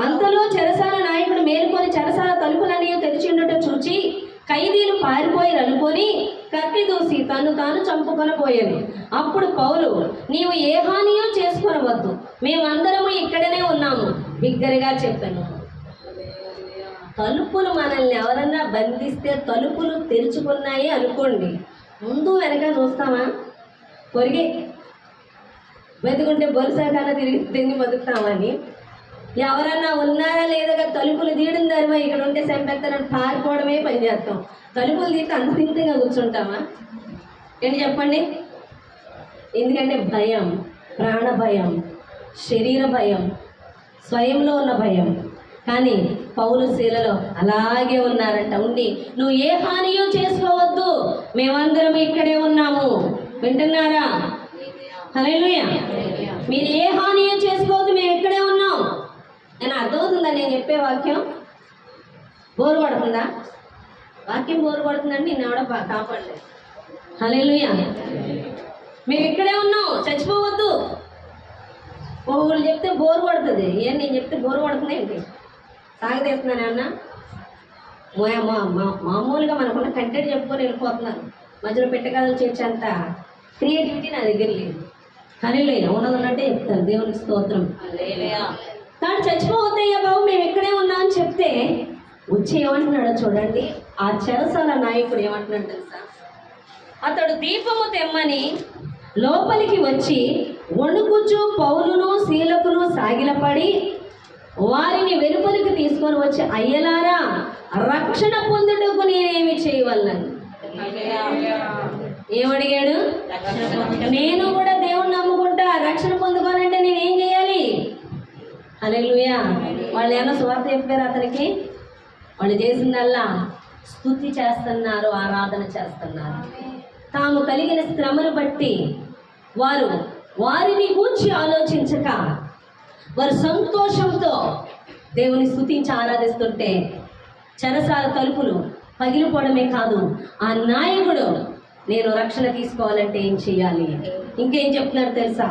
అంతలో చెరసాల నాయకుడు మేలుకొని చెరసాల తలుపులన్నీ తెరిచి ఉండటం చూచి ఖైదీలు పారిపోయి అనుకొని కత్తి దూసి తను తాను చంపుకొనబోయాను. అప్పుడు పౌలు, నీవు ఏ హానియో చేసుకొనవద్దు, మేమందరము ఇక్కడనే ఉన్నాము బిగ్గరగా చెప్పాను. తలుపులు మనల్ని ఎవరన్నా బంధిస్తే తలుపులు తెరుచుకున్నాయి అనుకోండి, ముందు వెనక చూస్తామా? పొరిగి బతుకుంటే బొరుసాకన్నా తిరిగి బతుకుతామని. ఎవరన్నా ఉన్నారా లేదా తలుపులు తీయడం ధర్మ, ఇక్కడ ఉంటే చంపేస్తారని పారిపోవడమే పని చేస్తాం. తలుపులు తీస్తే అంత సింపుల్గా కూర్చుంటామా? ఏంటి చెప్పండి? ఎందుకంటే భయం, ప్రాణ భయం, శరీర భయం, స్వయంలో ఉన్న భయం. కానీ పౌలు శీలలో అలాగే ఉన్నారంట. ఉండి నువ్వు ఏ హానియో చేసుకోవద్దు, మేమందరం ఇక్కడే ఉన్నాము. వింటున్నారా? హల్లెలూయా. మీరు ఏ హానియో చేసుకోవద్దు, మేము ఇక్కడే ఉన్నాం. నేను అర్థమవుతుందా నేను చెప్పే వాక్యం? బోరు పడుతుందా? వాక్యం బోరు పడుతుందండి, నేను ఎవడ కాపాడలేదు. హల్లెలూయా. మేము ఇక్కడే ఉన్నాం, చచ్చిపోవద్దు. ఒకళ్ళు చెప్తే బోరు పడుతుంది, ఏం నేను చెప్తే బోరు పడుతుంది ఏంటి? సాగదీస్తున్నాను ఏమన్నా? మామూలుగా మనకున్న కంటెంట్ చెప్పుకొని వెళ్ళిపోతున్నాను. మధ్యలో పెట్టగలలు చేర్చేంత క్రియేటివిటీ నా దగ్గర లేదు. హల్లెలూయా. ఉన్నదన్నట్టే చెప్తాను. దేవునికి స్తోత్రం. కానీ చచ్చిపోవద్దయ్యా బాబు, మేము ఇక్కడే ఉన్నాం అని చెప్తే వచ్చి ఏమంటున్నాడో చూడండి. ఆ చెరసాల నాయకుడు ఏమంటున్నాడు తెలుసా? అతడు దీపము తెమ్మని లోపలికి వచ్చి వణుకుచు పౌలును శీలకును సాగిలపడి వారిని వెలుపలికి తీసుకొని వచ్చి, అయ్యలారా, రక్షణ పొందుటకు నేనేమి చేయవలను? ఏమడిగాడు? నేను కూడా దేవుణ్ణి నమ్ముకుంటా, రక్షణ పొందుకోవాలంటే నేనేం చేయాలి? హల్లెలూయా. వాళ్ళు ఏమన్నా స్వార్థ చెప్పారు అతనికి? వాళ్ళు చేసిందల్లా స్తుతి చేస్తున్నారు, ఆరాధన చేస్తున్నారు. తాము కలిగిన శ్రమను బట్టి వారిని గూర్చి ఆలోచించక వారు సంతోషంతో దేవుని స్తుతించి ఆరాధిస్తుంటే చెరసాల తలుపులు పగిలిపోవడమే కాదు, ఆ నాయకుడు నేను రక్షణ తీసుకోవాలంటే ఏం చేయాలి? ఇంకేం చెప్తున్నారు తెలుసా?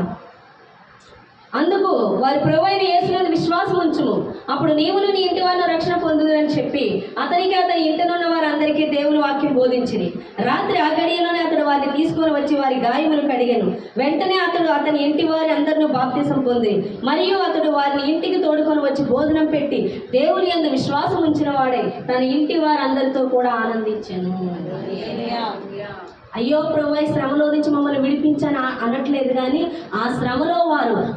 అందుకు వారి ప్రభువైన యేసునందు విశ్వాసం ఉంచుము, అప్పుడు నీవును నీ ఇంటి వారిని రక్షణ పొందుదని చెప్పి అతనికి అతని ఇంటినున్న వారందరికీ దేవుని వాక్యం బోధించింది. రాత్రి ఆ గడియలోనే అతడు వారిని తీసుకొని వచ్చి వారి గాయములు కడిగాను. వెంటనే అతడు అతని ఇంటి వారి అందరినీ బాప్తిసం పొంది మరియు అతడు వారిని ఇంటికి తోడుకొని వచ్చి భోజనం పెట్టి దేవుని యందు విశ్వాసం ఉంచిన వాడే తన ఇంటి వారందరితో కూడా ఆనందించాను. అయ్యో ప్రభువా, శ్రమలో నుంచి మమ్మల్ని విడిపించని అనట్లేదు, కానీ ఆ శ్రమలో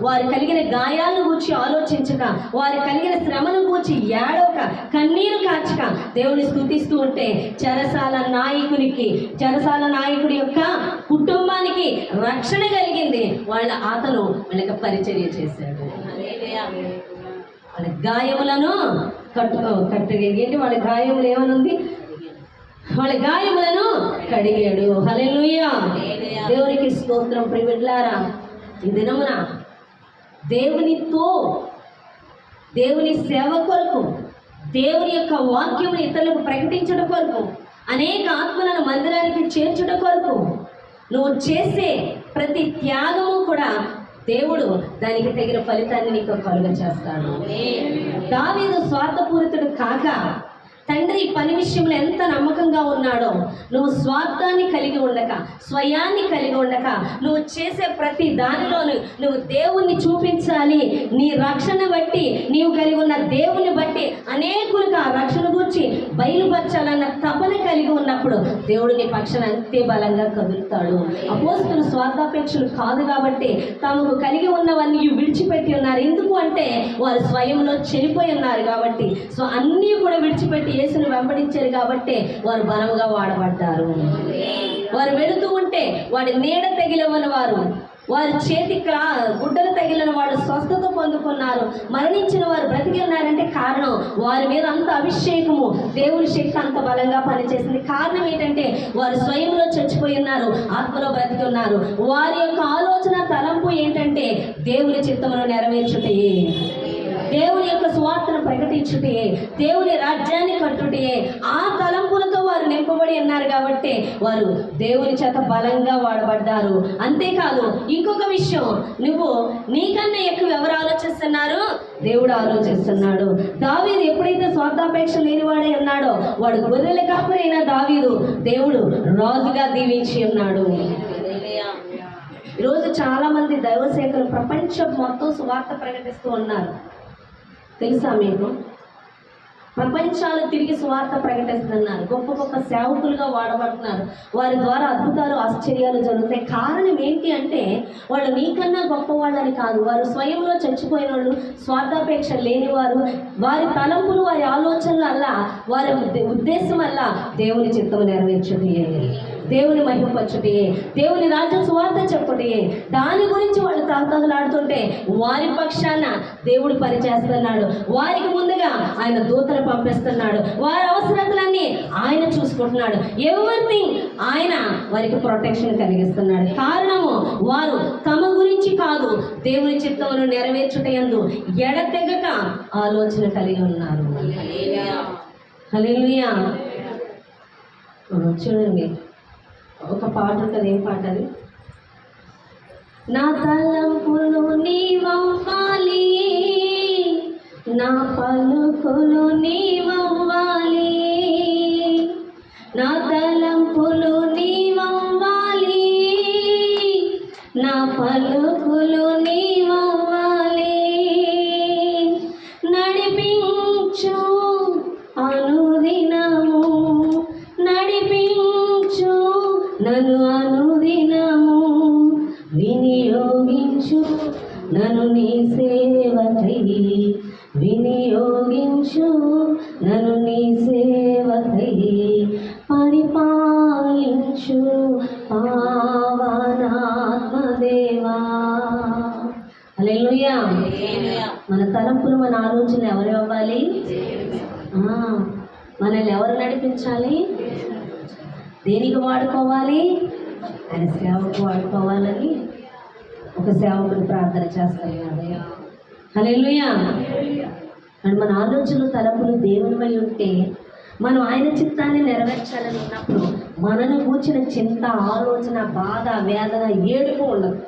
వారు కలిగిన గాయాలను గూర్చి ఆలోచించక, వారు కలిగిన శ్రమను గూర్చి ఏడవక, కన్నీరు కార్చక దేవుని స్తుతిస్తూ ఉంటే చెరసాల నాయకుడి యొక్క కుటుంబానికి రక్షణ కలిగింది. అతను వాళ్ళకి పరిచర్య చేశాడు. వాళ్ళ గాయములను కట్టగలిగేంటి? వాళ్ళ గాయములు ఏమనుంది? వాళ్ళ గాయములను కడిగాడు. హల్లెలూయా. దేవునికి స్తోత్రం. ప్రియమిత్రులారా, ఈ దినమున దేవుని సేవ కొరకు, దేవుని యొక్క వాక్యమును ఇతరులకు ప్రకటించడం కొరకు, అనేక ఆత్మలను మందిరానికి చేర్చడం కొరకు నువ్వు చేసే ప్రతి త్యాగము కూడా దేవుడు దానికి తగిన ఫలితాన్ని నీకు కలుగ చేస్తాడు. దావీదు స్వార్థపూరితుడు కాక తండ్రి తండ్రి పని విషయంలో ఎంత నమ్మకంగా ఉన్నాడో, నువ్వు స్వార్థాన్ని కలిగి ఉండక, స్వయాన్ని కలిగి ఉండక, నువ్వు చేసే ప్రతి దానిలోనూ నువ్వు దేవుణ్ణి చూపించాలి. నీ రక్షణ బట్టి, నీవు కలిగి ఉన్న దేవుని బట్టి అనేకులకు ఆ రక్షణ గురించి బయలుపరచాలన్న తపన కలిగి ఉన్నప్పుడు దేవుడు నీ పక్షాన అంతే బలంగా కదులుతాడు. అపోస్తలులు స్వార్థాపేక్షలు కాదు కాబట్టి తమకు కలిగి ఉన్నవన్నీ విడిచిపెట్టి ఉన్నారు. ఎందుకు అంటే వారు స్వయంలో చెడిపోయి ఉన్నారు కాబట్టి. సో అన్నీ కూడా విడిచిపెట్టి యేసుని వెంబడించారు కాబట్టి వారు బలముగా వాడబడ్డారు. వారు వెళుతూ ఉంటే వాడి నీడ తగిలవని వారి చేతి గుడ్డలు తగిలిన వాడు స్వస్థత పొందుకున్నారు. మరణించిన వారు బ్రతికి ఉన్నారంటే కారణం వారి మీద అంత అభిషేకము, దేవుని శక్తి అంత బలంగా పనిచేసింది. కారణం ఏంటంటే వారు స్వయంలో చచ్చిపోయి ఉన్నారు, ఆత్మలో బ్రతికి ఉన్నారు. వారి యొక్క ఆలోచన తలంపు ఏంటంటే దేవుని చిత్తమును నెరవేర్చుటే, దేవుని యొక్క సువార్తను ప్రకటించుటే, దేవుని రాజ్యాన్ని కట్టుటే. ఆ తలంపులతో వారు నింపబడి ఉన్నారు కాబట్టి వారు దేవుని చేత బలంగా వాడబడ్డారు. అంతేకాదు ఇంకొక విషయం, నువ్వు నీకన్నా ఎక్కువ ఎవరు ఆలోచిస్తున్నారు? దేవుడు ఆలోచిస్తున్నాడు. దావీదు ఎప్పుడైతే స్వార్థాపేక్ష లేనివాడే ఉన్నాడో, వాడు గొర్రెల కాపరైన దావీదు దేవుడు రాజుగా దీవించి ఉన్నాడు. ఈరోజు చాలా మంది దైవ సేవకులు ప్రపంచం మొత్తం సువార్త ప్రకటిస్తూ ఉన్నారు. తెలుసా మీకు? ప్రపంచాలు తిరిగి సువార్త ప్రకటిస్తున్నారు. గొప్ప గొప్ప సేవకులుగా వాడబడుతున్నారు. వారి ద్వారా అద్భుతాలు, ఆశ్చర్యాలు జరుగుతాయి. కారణం ఏంటి అంటే వాళ్ళు నీకన్నా గొప్పవాళ్ళని కాదు, వారు స్వయంలో చచ్చిపోయిన వాళ్ళు, స్వార్థాపేక్ష లేనివారు. వారి తలంపులు, వారి ఆలోచనలు అలా, వారి ఉద్దేశం వల్ల దేవుని చిత్తము నెరవేర్చుటే, దేవుని మహిమపరచుటే, దేవుని రాజ్య సువార్త చెప్పుటే. దాని గురించి వాళ్ళు తహతహలాడుతుంటే వారి పక్షాన దేవుడు పనిచేస్తున్నాడు. వారికి ముందుగా ఆయన దూతను పంపిస్తున్నాడు. వారి అవసరతలన్నీ ఆయన చూసుకుంటున్నాడు. ఎవ్రీథింగ్ ఆయన వారికి ప్రొటెక్షన్ కలిగిస్తున్నాడు. కారణము వారు తమ గురించి కాదు, దేవుని చిత్తమును నెరవేర్చుటయందు ఎడతెగక ఆలోచన కలిగి ఉన్నారు. హల్లెలూయా. చూడండి, ఒక పాట ఉంటుంది. ఏం పాట అది? నా తలంపులు నీవవ్వాలి, నా పలుకులు నీవవ్వాలి, నా తలంపులు నీవవ్వాలి, నా పలుకులు నీవవ్వాలి. నడిపించు అనుదినము, నడిపించు నన్ను అనుదినము, వినియోగించు నన్ను నీ సేవకై, వినియోగించు నన్ను నీ సేవకై, పరిపాలించు పావనాత్మదేవా. హల్లెలూయా. మన తలంపులు, మన ఆలోచనలు ఎవరు ఇవ్వాలి? మనల్ని ఎవరు నడిపించాలి? దేనికి వాడుకోవాలి? ఆయన సేవకు వాడుకోవాలని ఒక సేవకుడు ప్రార్థన చేస్తున్నాడు. హల్లెలూయా. అండ్ మన ఆలోచనలు, తలంపులు దేవునిపై ఉంటే మనం ఆయన చిత్తాన్ని నెరవేర్చాలని ఉన్నప్పుడు మనను కూర్చిన చింత, ఆలోచన, బాధ, వేదన, ఏడుపు ఉండదు.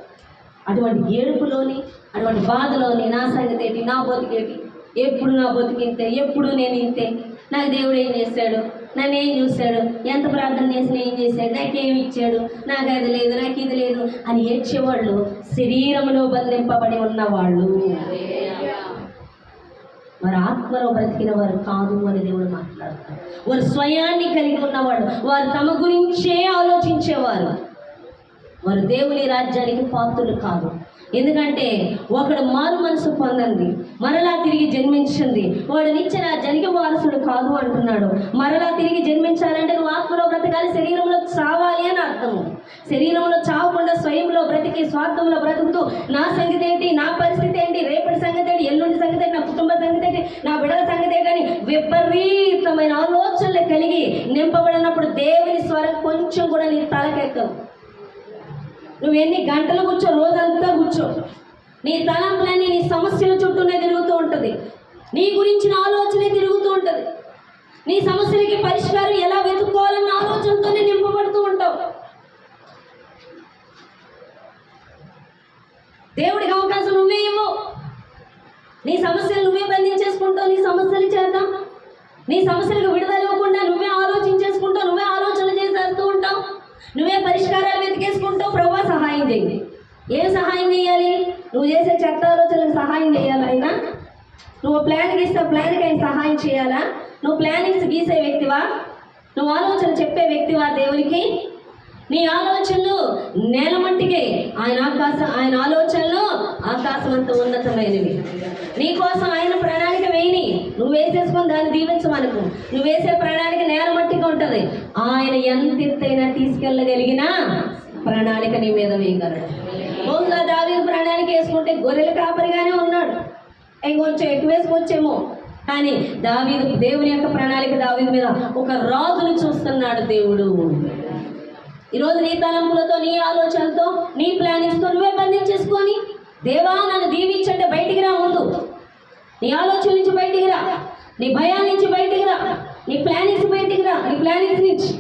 అటువంటి ఏడుపులోని, అటువంటి బాధలోని నా సంగతి ఏంటి, నా బతికేటి, ఎప్పుడు నా బతికింతే, ఎప్పుడు నేను ఇంతే, నాకు దేవుడు ఏం చేశాడు, నన్ను ఏం చూశాడు, ఎంత ప్రార్థన చేసిన ఏం చేశాడు, నాకేమి ఇచ్చాడు, నాకు అది లేదు, నాకు ఇది లేదు అని ఏడ్చేవాళ్ళు శరీరంలో బంధింపబడి ఉన్నవాళ్ళు. వారు ఆత్మలో బ్రతికిన వారు కాదు అని దేవుడు మాట్లాడతారు. వారు స్వయాన్ని కలిగి ఉన్నవాడు, వారు తమ గురించే ఆలోచించేవారు. వారు దేవుని రాజ్యానికి పాత్రులు కాదు. ఎందుకంటే ఒకడు మారు మనసు పొందండి, మరలా తిరిగి జన్మించింది, వాడు నిత్య రాజ్యానికి వారసుడు కాదు అంటున్నాడు. మరలా తిరిగి జన్మించాలంటే నువ్వు ఆత్మలో బ్రతకాలి, శరీరంలో చావాలి అని అర్థము. శరీరంలో చావకుండా స్వయంలో బ్రతికి, స్వార్థంలో బ్రతుకుతూ నా సంగతి ఏంటి, నా పరిస్థితి ఏంటి, రేపటి సంగతి ఏంటి, ఎల్లుండి సంగతి ఏంటి, నా కుటుంబ సంగతి ఏంటి, నా బిడ్డల సంగతి ఏంటి అని విపరీతమైన ఆలోచనలు కలిగి నింపబడినప్పుడు దేవుని స్వరం కొంచెం కూడా నీ తలకెక్కవు. నువ్వు ఎన్ని గంటలు కూర్చో, రోజంతా కూర్చో, నీ తలంపులన్నీ నీ సమస్యల చుట్టూనే తిరుగుతూ ఉంటుంది, నీ గురించిన ఆలోచనే తిరుగుతూ ఉంటుంది. నీ సమస్యలకి పరిష్కారం ఎలా వెతుక్కోవాలన్న ఆలోచనతోనే నింపబడుతూ ఉంటావు. దేవుడికి అవకాశం నువ్వే ఇవ్వు. నీ సమస్యలు నువ్వే బంధించేసుకుంటావు. నీ సమస్యలు చేద్దాం, నీ సమస్యలకు విడుదల ఇవ్వకుండా నువ్వు ప్లాన్ గీస్తే ప్లాన్కి ఆయన సహాయం చేయాలా? నువ్వు ప్లానింగ్స్ గీసే వ్యక్తివా? నువ్వు ఆలోచన చెప్పే వ్యక్తివా దేవునికి? నీ ఆలోచనలు నేల మట్టికే, ఆయన ఆలోచనలు ఆకాశం అంత ఉన్నతమైనవి. నీ కోసం ఆయన ప్రణాళిక వేయని, నువ్వు వేసేసుకొని దాన్ని దీవించమనుకు. నువ్వు వేసే ప్రణాళిక నేల మట్టిగా ఉంటుంది. ఆయన ఎంత ఎత్తైనా తీసుకెళ్ళగలిగిన ప్రణాళిక నీ మీద వేయగలడు. బహుశా దావీదు ప్రణాళిక వేసుకుంటే గొర్రెల కాపరిగానే ఉన్నాడు, ఇంకొంచెం ఎక్కువ వేసుకొచ్చేమో. కానీ దావీదు, దేవుని యొక్క ప్రణాళిక దావీదు మీద ఒక రాజుని చూస్తున్నాడు దేవుడు. ఈరోజు నీ తలంపులతో, నీ ఆలోచనలతో, నీ ప్లానింగ్స్తో నువ్వే బంధించేసుకొని, దేవా నన్ను దీవించంటే బయటికి రా. ముందు నీ ఆలోచన నుంచి బయటికి రా, నీ భయాల నుంచి బయటికి రా, నీ ప్లానింగ్స్ బయటికి రా. నీ ప్లానింగ్స్ నుంచి,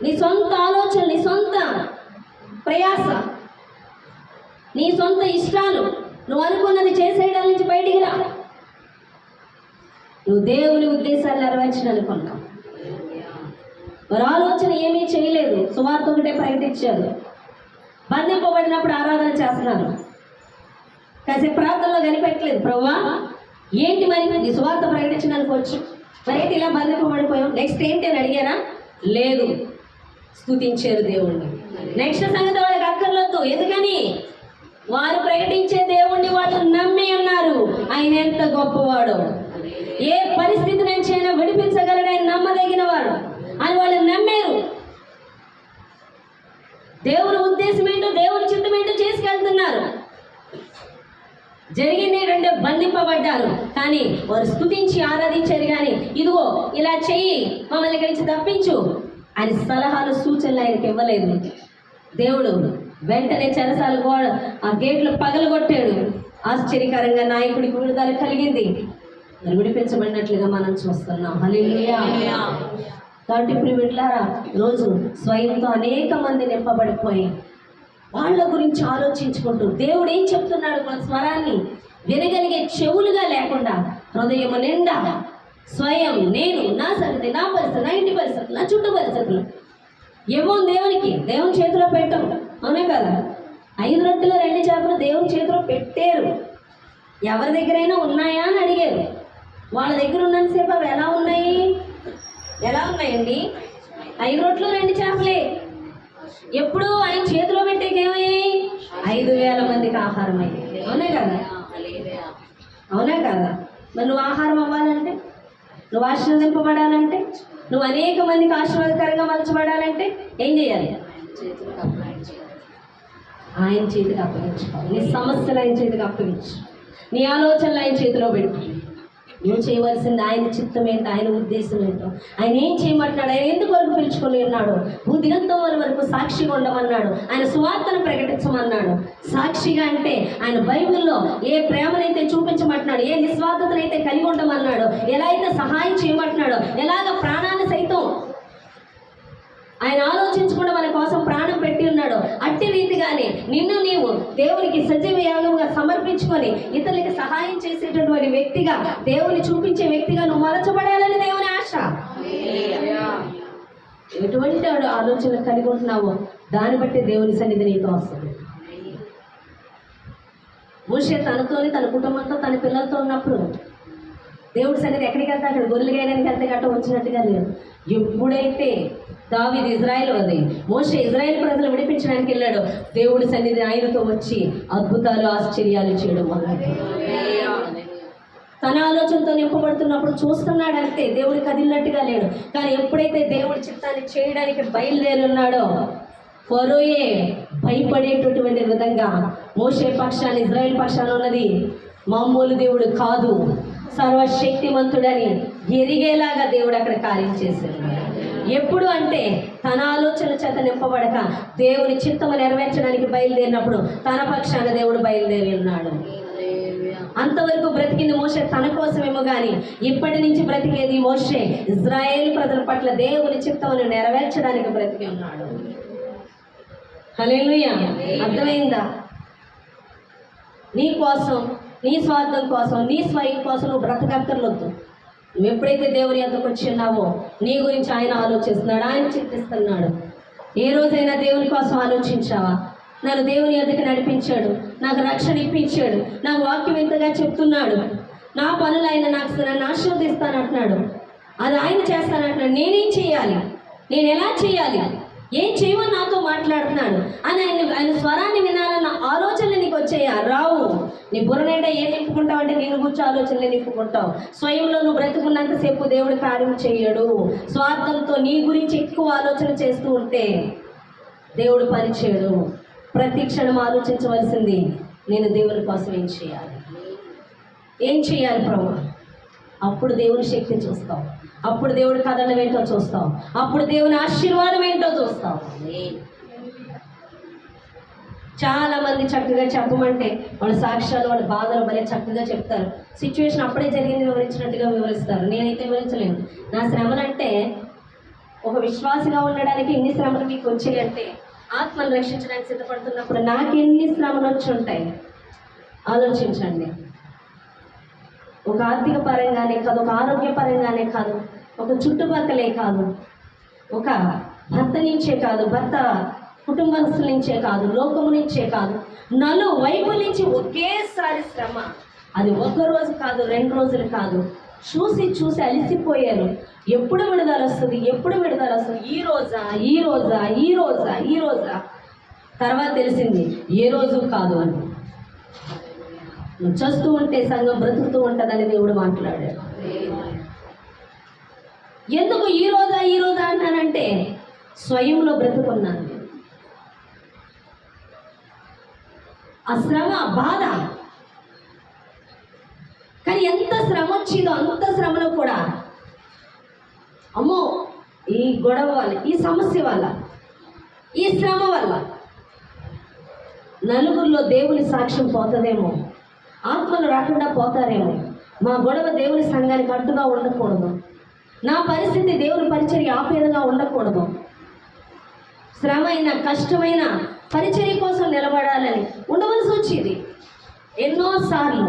నీ సొంత ఆలోచన, నీ సొంత ప్రయాస, నీ సొంత ఇష్టాలు, నువ్వు అనుకున్నది చేసేయడం నుంచి బయటికి రా. నువ్వు దేవుని ఉద్దేశాలు నెరవేర్చాలనుకున్నావు. వారు ఆలోచన ఏమీ చేయలేదు, సువార్త ఒకటే ప్రకటించారు. బంధింపబడినప్పుడు ఆరాధన చేస్తున్నారు, కాసేపు ప్రార్థనలో కనిపెట్టలేదు. ప్రభువా ఏంటి మరి ఈ సువార్త ప్రకటించడానికి వచ్చు, మరి ఏంటి ఇలా బంధింపబడిపోయాం, నెక్స్ట్ ఏంటి అని అడిగారా? లేదు, స్తుతించారు దేవుణ్ణి. నెక్స్ట్ సంగతి వాళ్ళకి అక్కర్లొద్దు. ఎందుకని? వారు ప్రకటించే దేవుణ్ణి వాళ్ళు నమ్మి ఉన్నారు. ఆయన ఎంత గొప్పవాడు, ఏ పరిస్థితి నుంచి అయినా విడిపించగలడు, ఆయన నమ్మదగిన వాడు అని వాళ్ళు నమ్మారు. దేవుని ఉద్దేశం ఏంటో, దేవుని చిత్తం ఏంటో చేసుకెళ్తున్నారు. జరిగింది ఏంటంటే బంధింపబడ్డారు, కానీ వారు స్తుతించి ఆరాధించారు. కానీ ఇదిగో ఇలా చెయ్యి, మమ్మల్ని ఇక్కడి నుంచి తప్పించు అని సలహాలు, సూచనలు ఆయనకి ఇవ్వలేదు. దేవుడు వెంటనే చెరసాల ఆ గేట్లు పగలగొట్టాడు. ఆశ్చర్యకరంగా నాయకుడికి విడుదల కలిగింది. మరి విడిపించబడినట్లుగా మనం చూస్తున్నాం. హల్లెలూయా. కాబట్టి ఇప్పుడు వీళ్ళారా, రోజు స్వయంతో అనేక మంది నింపబడిపోయి వాళ్ళ గురించి ఆలోచించుకుంటూ దేవుడు ఏం చెప్తున్నాడు మన స్వరాన్ని వినగలిగే చెవులుగా లేకుండా హృదయం నిండా స్వయం, నేను, నా సంగతి, నా పరిస్థితి, నా ఇంటి పరిస్థితులు, నా చుట్టూ పరిస్థితులు ఏమో దేవునికి, దేవుని చేతిలో పెట్టం. అవునే కదా? 5 రొట్టెలు 2 చేపలు దేవుని చేతిలో పెట్టారు. ఎవరి దగ్గరైనా ఉన్నాయా అని అడిగారు. వాళ్ళ దగ్గర ఉన్నంతసేపు అవి ఎలా ఉన్నాయి? ఎలా ఉన్నాయండి? 5 రొట్టెలు 2 చేపలే. ఎప్పుడు ఆయన చేతిలో పెట్టేకేమయ్యాయి? 5,000 మందికి ఆహారం అయ్యింది. అవునే కదా? అవునా కదా? మరి నువ్వు ఆహారం అవ్వాలంటే, నువ్వు ఆశీర్వదింపబడాలంటే, నువ్వు అనేక మందికి ఆశీర్వాదకరంగా మలచబడాలంటే ఏం చేయాలి? ఆయన చేతికి అప్పగించుకోవాలి. నీ సమస్యలు ఆయన చేతికి అప్పగించు, నీ ఆలోచనలు ఆయన చేతిలో పెట్టు. నువ్వు చేయవలసింది ఆయన చిత్తం ఏంటో, ఆయన ఉద్దేశం ఏంటో, ఆయన ఏం చేయమంటున్నాడు, ఆయన ఎందుకు వరకు పిలుచుకొని ఉన్నాడు, భూదిగంతం వరకు సాక్షిగా ఉండమన్నాడు, ఆయన సువార్తను ప్రకటించమన్నాడు. సాక్షిగా అంటే ఆయన బైబిల్లో ఏ ప్రేమనైతే చూపించమంటున్నాడు, ఏ నిస్వార్థతనైతే కలిగి ఉండమన్నాడు, ఎలా అయితే సహాయం చేయమంటున్నాడో, ఎలాగ ప్రాణాన్ని సైతం ఆయన ఆలోచించకుండా మన కోసం ప్రాణం పెట్టి ఉన్నాడు. అట్టి రీతిగానే నిన్ను నీవు దేవునికి సజీవ యాగంగా సమర్పించుకొని ఇతరులకి సహాయం చేసేటటువంటి వ్యక్తిగా, దేవుని చూపించే వ్యక్తిగా నువ్వు మలచబడాలని దేవుని ఆశ. ఎటువంటి ఆలోచన కలిగి ఉంటున్నావో దాన్ని బట్టి దేవుని సన్నిధి నీతో వస్తుంది. మోషే తనతోని, తన కుటుంబంతో, తన పిల్లలతో ఉన్నప్పుడు దేవుడి సన్నిధి ఎక్కడికి వెళ్తే అక్కడ గొర్రెలు గేయడానికి వెళ్తే గట్ట వచ్చినట్టుగా లేదు. ఎప్పుడైతే దావీదు ఇజ్రాయెల్ మోషే ఇజ్రాయెల్ ప్రజలు విడిపించడానికి వెళ్ళాడు, దేవుడి సన్నిధి ఆయనతో వచ్చి అద్భుతాలు, ఆశ్చర్యాలు చేయడం మొదలు. తన ఆలోచనతో నింపబడుతున్నప్పుడు చూస్తున్నాడు అంతే, దేవుడు కదిలినట్టుగా లేడు. కానీ ఎప్పుడైతే దేవుడి చిత్తాన్ని చేయడానికి బయలుదేరి ఉన్నాడో, ఫరోయే భయపడేటటువంటి విధంగా మోషే పక్షాన్ని, ఇజ్రాయెల్ పక్షాన్ని ఉన్నది మామూలు దేవుడు కాదు, సర్వశక్తిమంతుడని ఎరిగేలాగా దేవుడు అక్కడ కార్యం చేశాడు. ఎప్పుడు అంటే తన ఆలోచన చేత నింపబడక దేవుని చిత్తము నెరవేర్చడానికి బయలుదేరినప్పుడు తన పక్షాన దేవుడు బయలుదేరి ఉన్నాడు. అంతవరకు బ్రతికింది మోషే తన కోసమేమో కానీ ఇప్పటి నుంచి బ్రతికేది మోషే ఇజ్రాయేల్ ప్రజల పట్ల దేవుని చిత్తమును నెరవేర్చడానికి బ్రతికి ఉన్నాడు. హల్లెలూయా. అర్థమైందా? నీ కోసం, నీ స్వార్థం కోసం, నీ స్వయం కోసం నువ్వు బ్రతకక్కర్లొద్దు. నువ్వు ఎప్పుడైతే దేవుని యొద్దకు వచ్చి ఉన్నావో నీ గురించి ఆయన ఆలోచిస్తున్నాడు, ఆయన చింతిస్తున్నాడు. ఏ రోజైనా దేవుని కోసం ఆలోచించావా? నన్ను దేవుని యొద్దకు నడిపించాడు, నాకు రక్షణ ఇప్పించాడు, నాకు వాక్యం ఎంతగా చెప్తున్నాడు, నా పనులు ఆయన నన్ను ఆశీర్వదిస్తానంటున్నాడు, అది ఆయన చేస్తానంటున్నాడు. నేనేం చేయాలి, నేను ఎలా చేయాలి, ఏం చేయమని నాతో మాట్లాడుతున్నాడు అని ఆయన స్వరాన్ని వినాలన్న ఆలోచనలు నీకు వచ్చాయా? రావు. నీ బుర్రనేట ఏం నింపుకుంటావు అంటే నేను కూర్చో ఆలోచనలు నింపుకుంటావు. స్వయంలో నువ్వు బ్రతుకున్నంతసేపు దేవుడు కార్యం చేయడు. స్వార్థంతో నీ గురించి ఎక్కువ ఆలోచన చేస్తూ ఉంటే దేవుడు పని చేయడు. ప్రతి క్షణం ఆలోచించవలసింది, నేను దేవుని కోసం ఏం చేయాలి, ఏం చేయాలి ప్రభు. అప్పుడు దేవుని శక్తి చూస్తావు, అప్పుడు దేవుడి కథనం ఏంటో చూస్తావు, అప్పుడు దేవుని ఆశీర్వాదం ఏంటో చూస్తావు. చాలా మంది చక్కగా చెప్పమంటే వాళ్ళ సాక్ష్యాలు, వాళ్ళ బాధలు భలే చక్కగా చెప్తారు. సిచ్యువేషన్ అప్పుడే జరిగింది వివరించినట్టుగా వివరిస్తారు. నేనైతే వివరించలేను. నా శ్రమలంటే, ఒక విశ్వాసిగా ఉండడానికి ఎన్ని శ్రమలు మీకు వచ్చాయి అంటే, ఆత్మను రక్షించడానికి సిద్ధపడుతున్నప్పుడు నాకెన్ని శ్రమలు వచ్చి ఉంటాయి ఆలోచించండి. ఒక ఆర్థిక పరంగానే కాదు, ఒక ఆరోగ్య పరంగానే కాదు, ఒక చుట్టుపక్కలే కాదు, ఒక భర్త నుంచే కాదు, భర్త కుటుంబస్తుల నుంచే కాదు, లోకము నుంచే కాదు, వైపు నుంచి ఒకేసారి శ్రమ. అది ఒక రోజు కాదు, 2 రోజులు కాదు. చూసి చూసి అలిసిపోయాను. ఎప్పుడు విడుదల వస్తుంది, ఎప్పుడు విడుదల వస్తుంది, ఈ రోజా ఈ రోజా ఈ రోజా ఈ రోజా. తర్వాత తెలిసింది ఏ రోజు కాదు అని. నువ్వు చేస్తూ ఉంటే సంఘం బ్రతుకుతూ ఉంటుందని దేవుడు మాట్లాడాడు. ఎందుకు ఈ రోజా అంటానంటే, స్వయంలో బ్రతుకున్నాను. ఆ శ్రమ, బాధ, కానీ ఎంత శ్రమ వచ్చిందో అంత శ్రమలో కూడా అమ్మో, ఈ గొడవ వల్ల, ఈ సమస్య వల్ల, ఈ శ్రమ వల్ల నలుగురిలో దేవుని సాక్ష్యం పోతుందేమో, ఆత్మలు రాకుండా పోతారేమో, మా గొడవ దేవుని సంఘానికి అడ్డుగా ఉండకూడదు, నా పరిస్థితి దేవుని పరిచర్య ఆపేదగా ఉండకూడదు, శ్రమ అయినా కష్టమైన పరిచర్య కోసం నిలబడాలని ఉండవలసి వచ్చేది. ఎన్నోసార్లు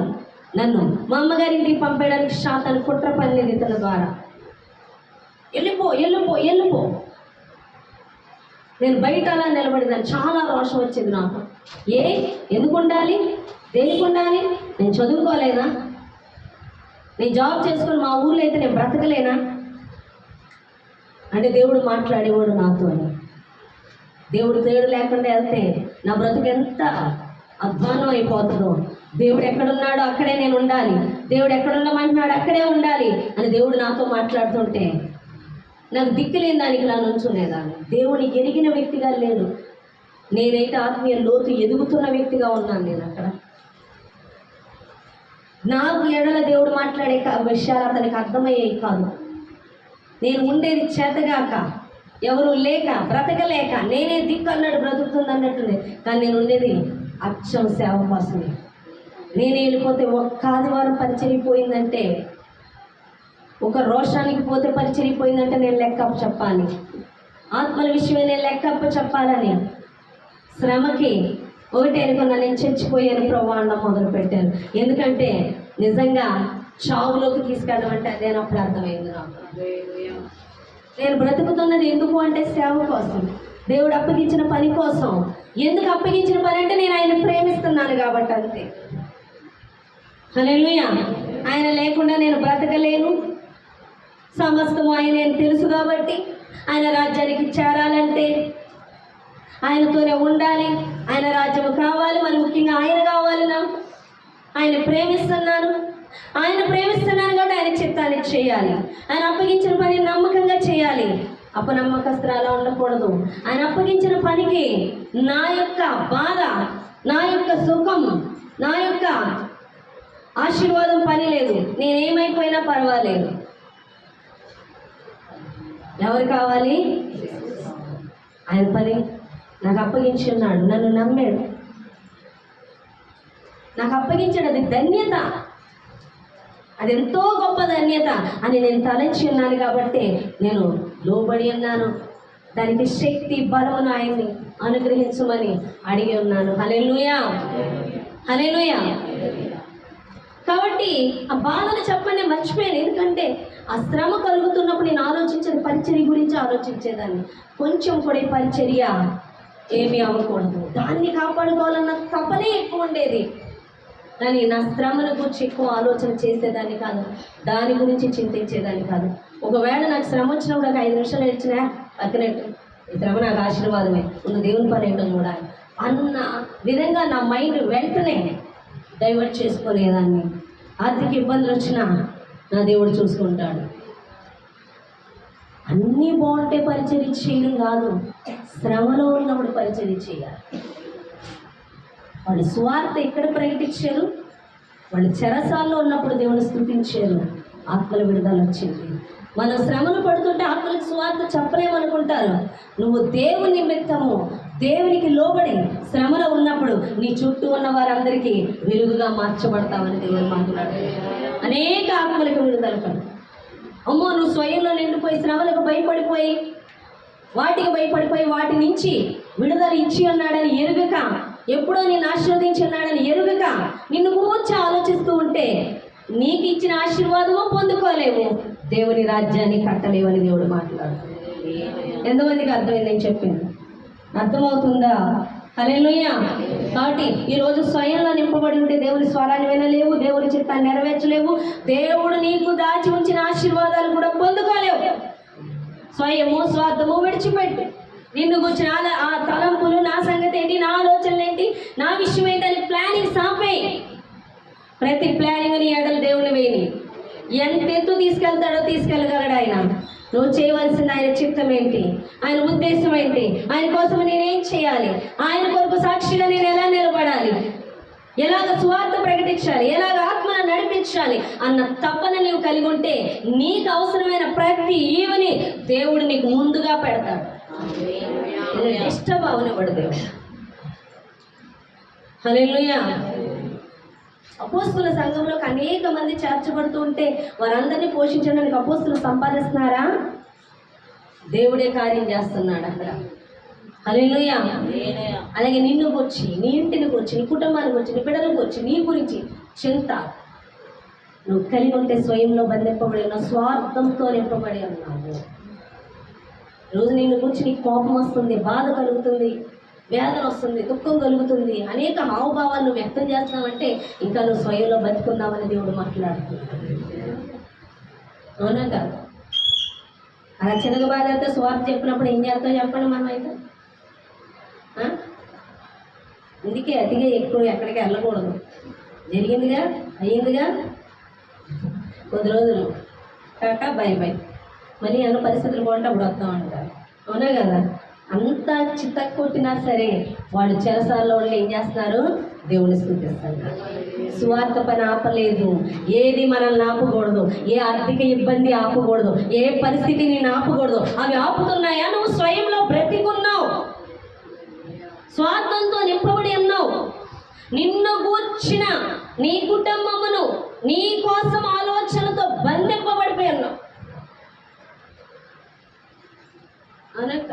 నన్ను మా అమ్మగారింటికి పంపేయడానికి శాతాన్ని కుట్ర పనిలేదు ఇతని ద్వారా. వెళ్ళిపో. నేను బయట అలా నిలబడిందని చాలా రోషం వచ్చింది నాకు. ఎందుకు ఉండాలి, దేనికి ఉండాలి, నేను చదువుకోలేనా, నేను జాబ్ చేసుకుని మా ఊళ్ళో అయితే నేను బ్రతకలేనా అంటే దేవుడు మాట్లాడేవాడు నాతో. దేవుడు లేకుండా వెళ్తే నా బ్రతుకు ఎంత అధ్వానం అయిపోతుందో. దేవుడు ఎక్కడున్నాడో అక్కడే నేను ఉండాలి, దేవుడు ఎక్కడుండమంటున్నాడు అక్కడే ఉండాలి అని దేవుడు నాతో మాట్లాడుతుంటే నాకు దిక్కులేని దానికి నా నుంచునేదాన్ని. దేవుని ఎరిగిన వ్యక్తిగా లేడు, నేనైతే ఆత్మీయ లోతు ఎదుగుతున్న వ్యక్తిగా ఉన్నాను. నేను అక్కడ నాకు ఎడల దేవుడు మాట్లాడే విషయాలు అతనికి అర్థమయ్యేవి కాదు. నేను ఉండేది చేతగాక, ఎవరు లేక, బ్రతకలేక, నేనే దిక్కు అన్నాడు బ్రతుకుతుంది అన్నట్టుంది. కానీ నేను ఉండేది అచ్చం సేవ కోసమే. నేనే వెళ్ళిపోతే ఒక్క ఆదివారం పరిచరిపోయిందంటే, ఒక రోషానికి పోతే పరిచరిపోయిందంటే నేను లెక్కప్ప చెప్పాలి, ఆత్మల విషయమే నేను లెక్కప్ప చెప్పాలని శ్రమకి ఒకటి అనుకున్నా. నేను చచ్చిపోయాను ప్రభు అన్నం మొదలు పెట్టాను. ఎందుకంటే నిజంగా చావులోకి తీసుకెళ్ళడం అంటే అదే అప్పుడు అర్థమైంది నాకు. నేను బ్రతుకుతున్నది ఎందుకు అంటే సేవ కోసం, దేవుడు అప్పగించిన పని కోసం. ఎందుకు అప్పగించిన పని అంటే నేను ఆయన ప్రేమిస్తున్నాను కాబట్టి అంతే. హల్లెలూయా. ఆయన లేకుండా నేను బ్రతకలేను. సమస్తము ఆయన తెలుసు కాబట్టి, ఆయన రాజ్యానికి చేరాలంటే ఆయనతోనే ఉండాలి, ఆయన రాజ్యం కావాలి, మరి ముఖ్యంగా ఆయన కావాలి. ఆయన ప్రేమిస్తున్నాను కాబట్టి ఆయన చిత్తాన్ని చేయాలి. ఆయన అప్పగించిన పని నమ్మకంగా చేయాలి, అపనమ్మకస్తులు అలా ఉండకూడదు. ఆయన అప్పగించిన పనికి నా యొక్క బాధ, నా యొక్క సుఖం, నా యొక్క ఆశీర్వాదం పని లేదు. నేనేమైపోయినా పర్వాలేదు. ఎవరు కావాలి? ఆయన పని నాకు అప్పగించి ఉన్నాడు, నన్ను నమ్మాడు, నాకు అప్పగించాడు. అది ధన్యత, అది ఎంతో గొప్ప ధన్యత అని నేను తలంచి ఉన్నాను కాబట్టి నేను లోబడి ఉన్నాను. దానికి శక్తి, బలమును ఆయన్ని అనుగ్రహించమని అడిగి ఉన్నాను. హల్లెలూయా, హల్లెలూయా. కాబట్టి ఆ బాధను చెప్పండి మర్చిపోయాను. ఎందుకంటే ఆ శ్రమ కలుగుతున్నప్పుడు నేను ఆలోచించేది పరిచర్య గురించి ఆలోచించేదాన్ని. కొంచెం కూడా పరిచర్య ఏమీ అవ్వకూడదు, దాన్ని కాపాడుకోవాలన్న తపనే ఎక్కువ ఉండేది. కానీ నా శ్రమల గురించి ఎక్కువ ఆలోచన చేసేదాన్ని కాదు, దాని గురించి చింతించేదాన్ని కాదు. ఒకవేళ నాకు శ్రమ వచ్చినప్పుడు ఒక 5 నిమిషాలు ఏడ్చినా పక్కనట్టు, ఈ శ్రమ నాకు ఆశీర్వాదమే, ముందు దేవుని పని ఏంటో కూడా అన్న విధంగా నా మైండ్ వెంటనే డైవర్ట్ చేసుకునేదాన్ని. ఆర్థిక ఇబ్బందులు వచ్చినా నా దేవుడు చూసుకుంటాడు. అన్నీ బాగుంటే పరిచర్య చేయడం కాదు, శ్రమలో ఉన్నప్పుడు పరిచర్య చేయాలి. వాళ్ళు స్వార్థ ఎక్కడ ప్రకటించారు? వాళ్ళు చెరసాల్లో ఉన్నప్పుడు దేవుని స్తుతించారు, ఆత్మల విడుదల వచ్చింది. మనం శ్రమలు పడుతుంటే ఆత్మలకు స్వార్థ చెప్పలేమనుకుంటారు. నువ్వు దేవుని నిమిత్తము దేవునికి లోబడి శ్రమలో ఉన్నప్పుడు నీ చుట్టూ ఉన్న వారందరికీ వెలుగుగా మార్చబడతామని దేవుడు మాట్లాడారు. అనేక ఆత్మలకు విడుదల కలు. అమ్మో, నువ్వు స్వయంలో నిండిపోయి శ్రమలకు భయపడిపోయి వాటికి భయపడిపోయి వాటి నుంచి విడుదల ఇచ్చి ఉన్నాడని ఎరుగక, ఎప్పుడో నిన్ను ఆశీర్వదించి ఉన్నాడని ఎరుగక నిన్ను కూర్చి ఆలోచిస్తూ ఉంటే నీకు ఇచ్చిన ఆశీర్వాదము పొందుకోలేవు, దేవుని రాజ్యాన్ని కట్టలేవని దేవుడు మాట్లాడుతున్నాడు. ఎంతమందికి అర్థమైంది నేను చెప్పింది? అర్థమవుతుందా? హల్లెలూయా. కాబట్టి ఈరోజు స్వయంలో నింపబడి ఉంటే దేవుని స్వరాన్ని వినలేవు, దేవుని చిత్తాన్ని నెరవేర్చలేవు, దేవుడు నీకు దాచి ఉంచిన ఆశీర్వాదాలు కూడా పొందుకోలేవు. స్వయము స్వార్థము విడిచిపెట్టు. నిన్ను కూర్చుని ఆ తలంపులు, నా సంగతి ఏంటి, నా ఆలోచనలు ఏంటి, నా విషయం ఏంటని ప్లానింగ్ సాపేయి. ప్రతి ప్లానింగ్ నీ ఎడలు దేవుని వేయి. ఎంతెత్తు తీసుకెళ్తాడో తీసుకెళ్ళగలడు ఆయన. నువ్వు చేయవలసింది ఆయన చిత్తం ఏంటి, ఆయన ఉద్దేశం ఏంటి, ఆయన కోసం నేనేం చేయాలి, ఆయన కొరకు సాక్షిగా నేను ఎలా నిలబడాలి, ఎలాగ స్వార్థ ప్రకటించాలి, ఎలాగ ఆత్మను నడిపించాలి అన్న తపన నీవు కలిగి ఉంటే నీకు అవసరమైన ప్రతి ఈవని దేవుడు నీకు ముందుగా పెడతాడు. డిస్టర్బ్ అవనివ్వడు దేవుడు. హల్లెలూయా. అపోస్తుల సంఘంలోకి అనేక మంది చేర్చబడుతూ ఉంటే వారందరినీ పోషించడానికి అపోస్తులు సంపాదిస్తున్నారా? దేవుడే కార్యం చేస్తున్నాడు అక్కడ. హల్లెలూయా. అలాగే నిన్ను వచ్చి, నీ ఇంటిని వచ్చి, నీ కుటుంబానికి వచ్చి, నీ బిడ్డలకు వచ్చి నీ గురించి చింత నువ్వు కలిగి ఉంటే స్వయంలో బంధింపబడి ఉన్నావు, స్వార్థంతో నింపబడి ఉన్నావు. రోజు నిన్ను గురించి నీకు కోపం వస్తుంది, బాధ కలుగుతుంది, వేదన వస్తుంది, దుఃఖం కలుగుతుంది, అనేక హావభావాలు నువ్వు వ్యక్తం చేస్తున్నావంటే ఇంకా నువ్వు స్వయంలో బతుకుందామని దేవుడు మాట్లాడుతున్నాడు. అవునా కాదు? అలా చిన్నగ బాధ అయితే స్వార్థ చెప్పినప్పుడు ఏం చేస్తావు చెప్పండి మనం అయితే? అందుకే అతిగా ఎక్కువ ఎక్కడికి వెళ్ళకూడదు. జరిగిందిగా, అయ్యిందిగా, కొద్ది రోజులు టాటా బై బై, మళ్ళీ అన్న పరిస్థితులు బాగుంటే అప్పుడు వస్తాం అంటారు. అవునా కదా? అంత చిత్త కొట్టినా సరే వాళ్ళు చెరసాల్లో వాళ్ళు ఏం చేస్తున్నారు? దేవుని స్తుతిస్తారు. స్వార్థ పని ఆపలేదు. ఏది మనల్ని ఆపకూడదు, ఏ ఆర్థిక ఇబ్బంది ఆపకూడదు, ఏ పరిస్థితి నేను ఆపకూడదు. అవి ఆపుతున్నాయా? నువ్వు స్వయంలో బ్రతికున్నావు, స్వార్థంతో నింపబడి ఉన్నావు. నిన్ను గూర్చిన నీ కుటుంబమును నీ కోసం ఆలోచనతో బంధింపబడిపోయి ఉన్నావు. అనక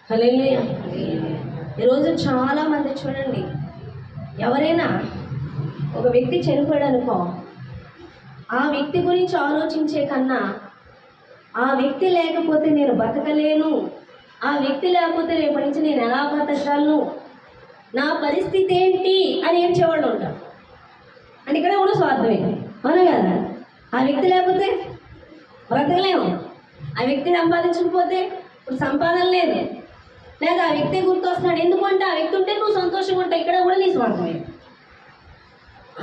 హల్లెలూయా. ఈరోజు చాలా మంది చూడండి, ఎవరైనా ఒక వ్యక్తి చనిపోయాడు అనుకో, ఆ వ్యక్తి గురించి ఆలోచించే కన్నా ఆ వ్యక్తి లేకపోతే నేను బతకలేను, ఆ వ్యక్తి లేకపోతే రేపటి నుంచి నేను ఎలా బతకగలను, నా పరిస్థితి ఏంటి అని ఏడ్చేవాళ్ళు ఉంటారు. అంటే ఇక్కడ కూడా స్వార్థమే, అవునా కదా? ఆ వ్యక్తి లేకపోతే బ్రతకలేము, ఆ వ్యక్తి సంపాదించకపోతే ఇప్పుడు సంపాదన లేదు, లేదా ఆ వ్యక్తి గుర్తొస్తున్నాడు, ఎందుకంటే ఆ వ్యక్తి ఉంటే నువ్వు సంతోషంగా ఉంటావు. ఇక్కడ కూడా నీ స్వార్థమే.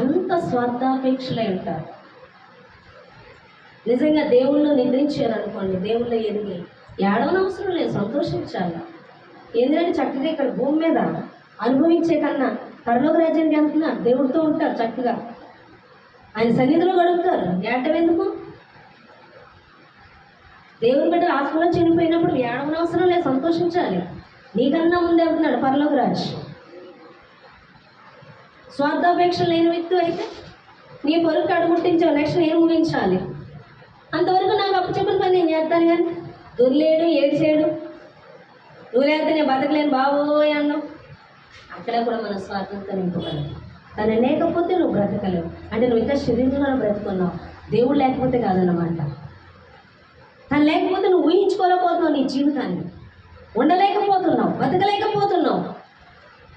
అంత స్వార్థాపేక్షలై ఉంటారు. నిజంగా దేవుళ్ళు నిద్రించారనుకోండి, దేవుళ్ళు ఎదిగి ఏడవనవసరం లేదు, సంతోషించాలి. ఎందుకంటే చక్కగా ఇక్కడ భూమి మీద అనుభవించే కన్నా పరలోక రాజ్యానికి వెళ్తున్నారు, దేవుడితో ఉంటారు, చక్కగా ఆయన సన్నిధిలో గడుపుతారు. ఏడటం ఎందుకు? దేవుని బిడ్డ ఆత్మలో చనిపోయినప్పుడు ఏడవనవసరం లేదు, సంతోషించాలి. నీకన్నా ముందే వెళ్తున్నాడు పరలోక రాజ్యం. స్వార్థాపేక్ష లేని వ్యక్తి అయితే నీ కొరకు అడుగుట్టించావు, నెక్స్ట్ నేను ముగించాలి, అంతవరకు నాకు అప్పచెప్పిన పని నేను చేస్తాను. కానీ దొర్లేడు, ఏడ్చేడు, నువ్వు లేకపోతే నేను బతకలేను బాబోయ్ అన్నావు. అక్కడ కూడా మన స్వార్థంతో నింపుకోలేవు. తను లేకపోతే నువ్వు బ్రతకలేవు. అంటే నువ్వు ఇంకా శరీరంలో బ్రతుకున్నావు, దేవుడు లేకపోతే కాదన్నమాట. తను లేకపోతే నువ్వు ఊహించుకోలేకపోతున్నావు, నీ జీవితాన్ని ఉండలేకపోతున్నావు, బతకలేకపోతున్నావు.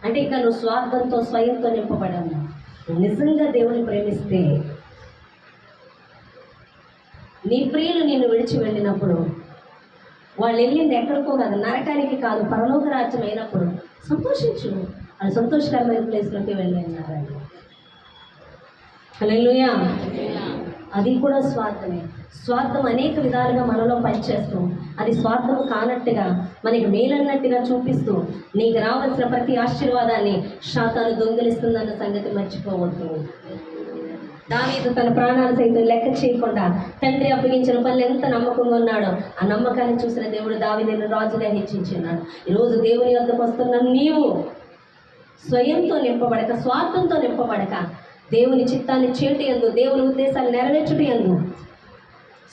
అంటే ఇక నువ్వు స్వార్థంతో స్వయంతో నింపబడను. నిజంగా దేవుని ప్రేమిస్తే నీ ప్రియులు నిన్ను విడిచి వెళ్ళినప్పుడు, వాళ్ళు వెళ్ళింది ఎక్కడికో కాదు, నరకానికి కాదు, పరలోక రాజ్యం అయినప్పుడు సంతోషించు. వాళ్ళు సంతోషకరమైన ప్లేస్లోకి వెళ్ళి అన్నారండి. హల్లెలూయా. అది కూడా స్వార్థమే. స్వార్థం అనేక విధాలుగా మనలో పనిచేస్తూ, అది స్వార్థం కానట్టుగా మనకి మేలన్నట్టుగా చూపిస్తూ నీకు రావాల్సిన ప్రతి ఆశీర్వాదాన్ని శాతాను దొంగిలిస్తుందన్న సంగతి మర్చిపోవద్దు. దావీదు తన ప్రాణాలు సైతం లెక్క చేయకుండా తండ్రి అప్పగించిన పనులు ఎంత నమ్మకంగా ఉన్నాడో ఆ నమ్మకాన్ని చూసిన దేవుడు దావీదును రాజుగా హెచ్చించున్నాడు. ఈరోజు దేవుని వద్దకు వస్తున్న నీవు స్వయంతో నింపబడక, స్వార్థంతో నింపబడక, దేవుని చిత్తాన్ని చేటు యందు, దేవుని ఉద్దేశాలు నెరవేర్చుట యందు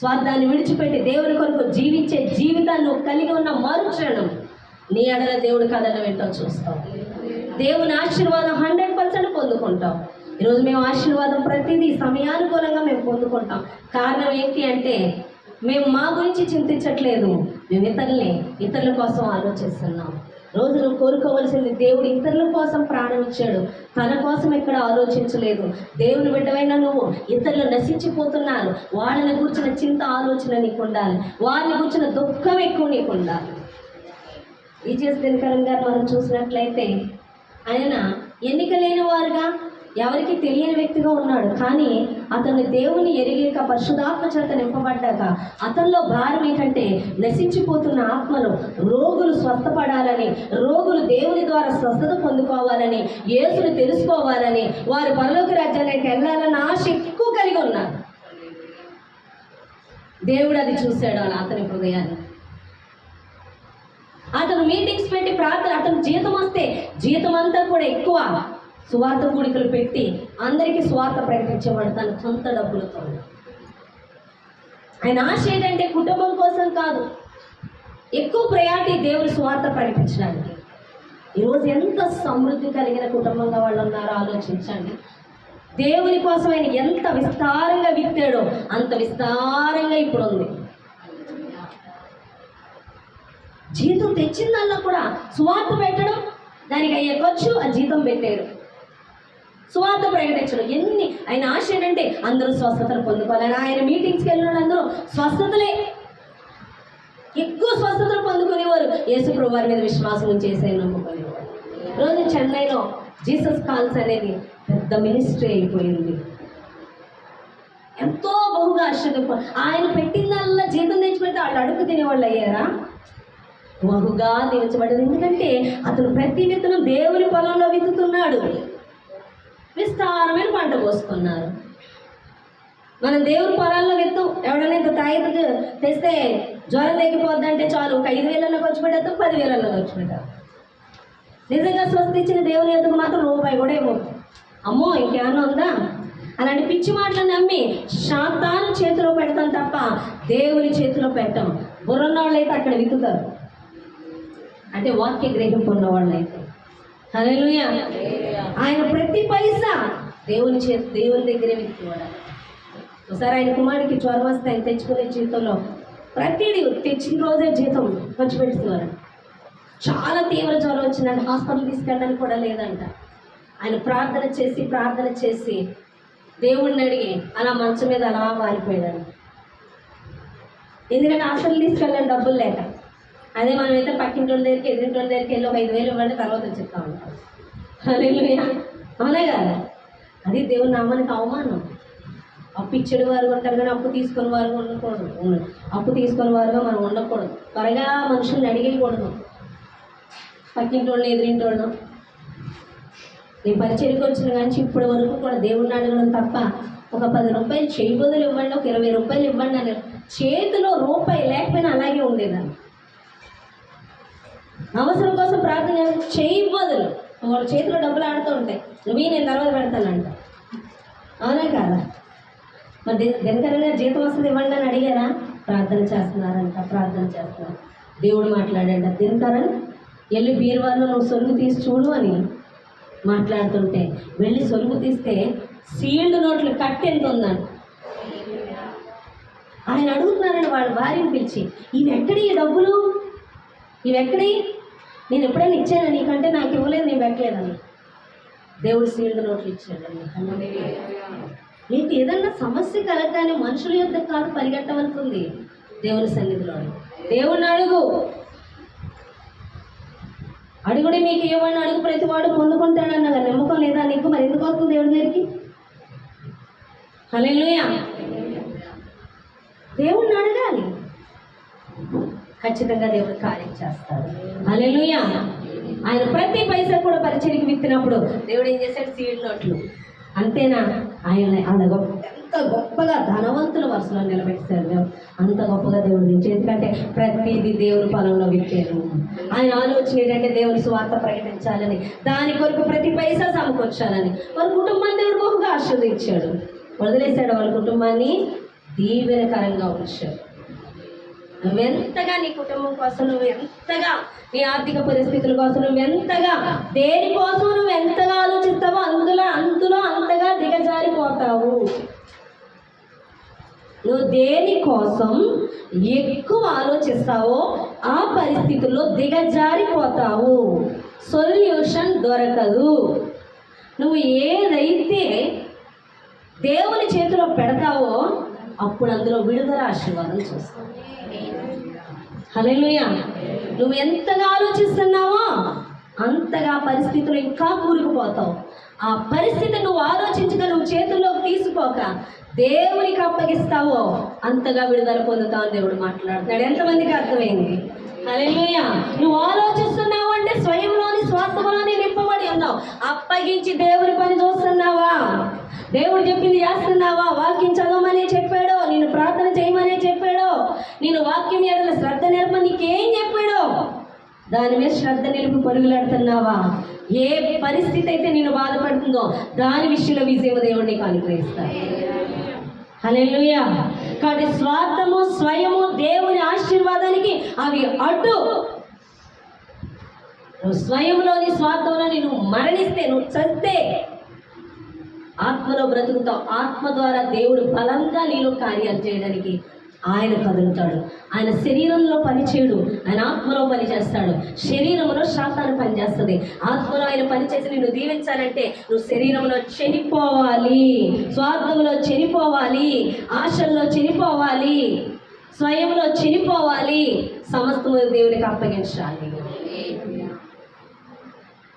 స్వార్థాన్ని విడిచిపెట్టి దేవుని కొరకు జీవించే జీవితాన్ని కలిగి ఉన్న మరుక్షణం నీ ఎడల దేవుడి కథను వెంటో చూస్తావు. దేవుని ఆశీర్వాదం 100% పొందుకుంటాం. ఈరోజు మేము ఆశీర్వాదం ప్రతిదీ సమయానుకూలంగా మేము పొందుకుంటాం. కారణం ఏంటి అంటే మేము మా గురించి చింతించట్లేదు, మేము ఇతరుల కోసం ఆలోచిస్తున్నాం. రోజు నువ్వు కోరుకోవలసింది, దేవుడు ఇతరుల కోసం ప్రాణం ఇచ్చాడు, తన కోసం ఎక్కడ ఆలోచించలేదు. దేవుని బిడ్డవైనా నువ్వు ఇతరులు నశించిపోతున్నారు, వాళ్ళని కూర్చున్న చింత ఆలోచన నీకు ఉండాలి, వారిని కూర్చున్న దుఃఖం ఎక్కువ నీకు ఉండాలి. ఈజీఎస్ దినకరన్ గారు మనం చూసినట్లయితే ఆయన ఎన్నిక లేని వారుగా, ఎవరికి తెలియని వ్యక్తిగా ఉన్నాడు. కానీ అతను దేవుని ఎరిగాక, పరిశుద్ధాత్మ చేత నింపబడ్డాక అతనిలో భారం ఏంటంటే నశించిపోతున్న ఆత్మలు, రోగులు స్వస్థపడాలని, రోగులు దేవుని ద్వారా స్వస్థత పొందుకోవాలని, యేసుని తెలుసుకోవాలని, వారు పరలోక రాజ్యానికి వెళ్ళాలన్న ఆశ ఎక్కువ కలిగి ఉన్నారు. దేవుడు అది చూశాడు అతని హృదయాన్ని. అతను మీటింగ్స్ పెట్టి ప్రార్థన, అతను జీతం వస్తే జీతం అంతా కూడా ఎక్కువ సువార్త కూడికలు పెట్టి అందరికీ సువార్త ప్రకటించేవాడు తన సొంత డబ్బులతో. ఆయన ఆశ ఏంటంటే కుటుంబం కోసం కాదు, ఎక్కువ ప్రయారిటీ దేవుని సువార్త ప్రకటించడానికి. ఈరోజు ఎంత సమృద్ధి కలిగిన కుటుంబంగా వాళ్ళు ఉన్నారో ఆలోచించండి. దేవుని కోసం ఆయన ఎంత విస్తారంగా విత్తాడో అంత విస్తారంగా ఇప్పుడు ఉంది. జీతం తెచ్చిందల్లా కూడా సువార్త పెట్టడం, దానికి అయ్యే ఖర్చు ఆ జీతం పెట్టాడు. సువార్త ప్రకటించడం ఎన్ని ఆయన ఆశ ఏంటంటే అందరూ స్వస్థతలు పొందుకోవాలని. ఆయన మీటింగ్స్కి వెళ్ళిన అందరూ స్వస్థతలే, ఎక్కువ స్వస్థతలు పొందుకునేవారు. యేసుప్రభు వారి మీద విశ్వాసం చేసే నమ్ముకునేవారు. రోజు చెన్నైలో జీసస్ కాల్స్ అనేది పెద్ద మినిస్ట్రీ అయిపోయింది. ఎంతో బహుగా ఆశ్చర్యపో, ఆయన పెట్టిందల్లా జీతం తెచ్చిపెడితే వాళ్ళు అడుగు తినేవాళ్ళు అయ్యారా? బహుగా దీవించబడ్డది. ఎందుకంటే అతను ప్రతి విత్తనం దేవుని పొలంలో విత్తుతున్నాడు, విస్తారమైన పంట పోసుకున్నారు. మనం దేవుని పొలాల్లో విత్తు, ఎవడైనా ఇంత తాయితు తెస్తే జ్వరం తగ్గిపోద్దంటే చాలు, 5,000 ఖర్చు పెట్టేద్దాం, 10,000 ఖర్చు పెట్టాం. నిజంగా స్వస్థ ఇచ్చిన దేవుని ఎదుగు మాత్రం రూపాయి కూడా ఇవ్వదు. అమ్మో ఇంకేమన్నా ఉందా అలాంటి పిచ్చి మాటలు నమ్మి శాతాను చేతిలో పెడతాం తప్ప దేవుని చేతిలో పెట్టాం. బుర్రన్న వాళ్ళు అయితే అక్కడ విత్తుతారు, అంటే వాక్య గ్రహింపు ఉన్న వాళ్ళు అయితే. హల్లెలూయా. ఆయన ప్రతి పైసా దేవుని దగ్గరే విత్తువాడు. ఒకసారి ఆయన కుమారుడికి జ్వరం వస్తే ఆయన తెచ్చుకునే జీతంలో ప్రతిదీ తెచ్చిన రోజే జీతం ఖర్చు పెడుతున్నారు. చాలా తీవ్ర జ్వరం వచ్చిందంటే హాస్పిటల్ తీసుకెళ్ళడానికి కూడా లేదంట. ఆయన ప్రార్థన చేసి దేవుణ్ణి అడిగి అలా మంచం మీద అలా వారిపోయాడు. ఎందుకంటే హాస్పిటల్ తీసుకెళ్ళాలి డబ్బులు లేక. అదే మనమైతే పక్కింటి దగ్గరికి ఎదురింటి దగ్గరికి వెళ్ళి ఒక 5,000 ఇవ్వండి తర్వాత చెప్తా ఉంటాం. హల్లెలూయా. అవునే కదా? అది దేవుని నామానికి అవమానం. అప్పు ఇచ్చేడు వారు ఉంటారు కానీ అప్పు తీసుకుని వారు ఉండకూడదు. అప్పు తీసుకుని వారుగా మనం ఉండకూడదు. త్వరగా మనుషుల్ని అడిగేయకూడదు. పక్కింటి వాళ్ళు ఎదురింటి వాళ్ళు నేను పరిచయకు వచ్చిన కానీ ఇప్పటి వరకు కూడా దేవుడిని అడగడం తప్ప ఒక 10 రూపాయలు చేయి బదులు ఇవ్వండి, ఒక 20 రూపాయలు ఇవ్వండి అని చేతిలో రూపాయి లేకపోయినా అలాగే ఉండేదాన్ని. అవసరం కోసం ప్రార్థన చేయి బదులు వాళ్ళ చేతిలో డబ్బులు ఆడుతూ ఉంటాయి, నువ్వు నేను తర్వాత పెడతానంట. అవునా కాదా? మరి దినకరంగా జీతం వస్తుంది ఇవ్వండి అని అడిగారా? ప్రార్థన చేస్తున్నారు. దేవుడు మాట్లాడాడు, దినకరన్ వెళ్ళి బీరువాలో నువ్వు సొలుగు తీసి చూడు అని మాట్లాడుతుంటే వెళ్ళి సొలుగు తీస్తే సీల్డ్ నోట్లు కట్టి ఎంత ఉందని ఆయన అడుగుతున్నారని వాళ్ళ భార్యను పిలిచి, ఇవెక్కడి ఈ డబ్బులు, ఇవెక్కడి నేను ఎప్పుడైనా ఇచ్చాను నీకంటే నాకు ఇవ్వలేదు, నేను పెట్టలేదని. దేవుడు సీల్డ్ నోట్లు ఇచ్చాడు. నీకు ఏదన్నా సమస్య కలగగానే మనుషుల యొద్ద కాదు పరిగెట్టవలసింది, దేవుని సన్నిధిలో. దేవుణ్ణి అడుగు, అడుగుడి మీకు ఇవ్వండి, అడుగు ప్రతివాడు పొందుకుంటాడన్న నమ్మకం లేదా నీకు? మరి ఎందుకు వస్తుంది దేవుడి దగ్గరికి? హల్లెలూయా. దేవుణ్ణి అడగాలి, ఖచ్చితంగా దేవుడు కార్యం చేస్తాడు. హల్లెలూయా. ఆయన ప్రతి పైసా కూడా పరిచర్యకి విత్తినప్పుడు దేవుడు ఏం చేశాడు? సీడ్ నోట్లు. అంతేనా? ఆయన ఎంత గొప్పగా ధనవంతుల వరుసలో నిలబెట్టారు. అంత గొప్పగా దేవుడు నుంచి, ఎందుకంటే ప్రతిదీ దేవుని పొలంలో విత్తారు. ఆయన ఆలోచన ఏంటంటే దేవుని సువార్త ప్రకటించాలని, దాని కొరకు ప్రతి పైసా సమకూర్చాలని. వాళ్ళ కుటుంబాన్ని దేవుడు బహుగా ఆశీర్వదించాడు, వదిలేశాడు. వాళ్ళ కుటుంబాన్ని దీవెనకరంగా ఉంచాడు. నువ్వెంతగా నీ కుటుంబం కోసం, నువ్వు ఎంతగా నీ ఆర్థిక పరిస్థితుల కోసం, నువ్వెంతగా దేనికోసం నువ్వు ఎంతగా ఆలోచిస్తావో అందులో అంతగా దిగజారిపోతావు. నువ్వు దేనికోసం ఎక్కువ ఆలోచిస్తావో ఆ పరిస్థితుల్లో దిగజారిపోతావు. సొల్యూషన్ దొరకదు. నువ్వు ఏదైతే దేవుని చేతిలో పెడతావో అప్పుడు అందులో విడుదల, ఆశీర్వాదం చూస్తావు. హల్లెలూయా. నువ్వు ఎంతగా ఆలోచిస్తున్నావో అంతగా పరిస్థితులు ఇంకా కూరుకుపోతావు. ఆ పరిస్థితి నువ్వు ఆలోచించక, నువ్వు చేతుల్లోకి తీసుకోక దేవునికి అప్పగిస్తావో అంతగా విడుదల పొందుతావు అని దేవుడు మాట్లాడుతున్నాడు. ఎంతమందికి అర్థమైంది? హల్లెలూయా. నువ్వు ఆలోచిస్తున్నావు అంటే స్వయంలోని స్వార్థంలోనే నింపబడి ఉన్నావు. అప్పగించి దేవుని పని చూస్తున్నావా? దేవుడు చెప్పింది చేస్తున్నావా? వాక్యం చదవమనే చెప్పాడో, నేను ప్రార్థన చేయమనే చెప్పాడో, నేను వాక్యం ఎడల శ్రద్ధ నేర్పని నీకేం చెప్పాడో దాని మీద శ్రద్ధ నిలిపి పరుగులాడుతున్నావా? ఏ పరిస్థితి అయితే నేను బాధపడుతుందో దాని విషయంలో విజయం దేవుడు నీకు అనుగ్రహిస్తాడు. హల్లెలూయా. కాబట్టి స్వార్థము, స్వయము దేవుని ఆశీర్వాదానికి అవి అడ్డు. నువ్వు స్వయంలోని స్వార్థంలో నువ్వు మరణిస్తే, నువ్వు చస్తే ఆత్మలో బ్రతుకుతావు. ఆత్మ ద్వారా దేవుడు బలంగా నీలో కార్యాలు చేయడానికి ఆయన కదులుతాడు. ఆయన శరీరంలో పనిచేయడు, ఆయన ఆత్మలో పనిచేస్తాడు. శరీరంలో శాతాన్ని పనిచేస్తుంది, ఆత్మలో ఆయన పనిచేసి నిన్ను దీవించాలంటే నువ్వు శరీరంలో చనిపోవాలి, స్వార్థంలో చనిపోవాలి, ఆశల్లో చనిపోవాలి, స్వయంలో చనిపోవాలి, సమస్తము దేవునికి అప్పగించాలి.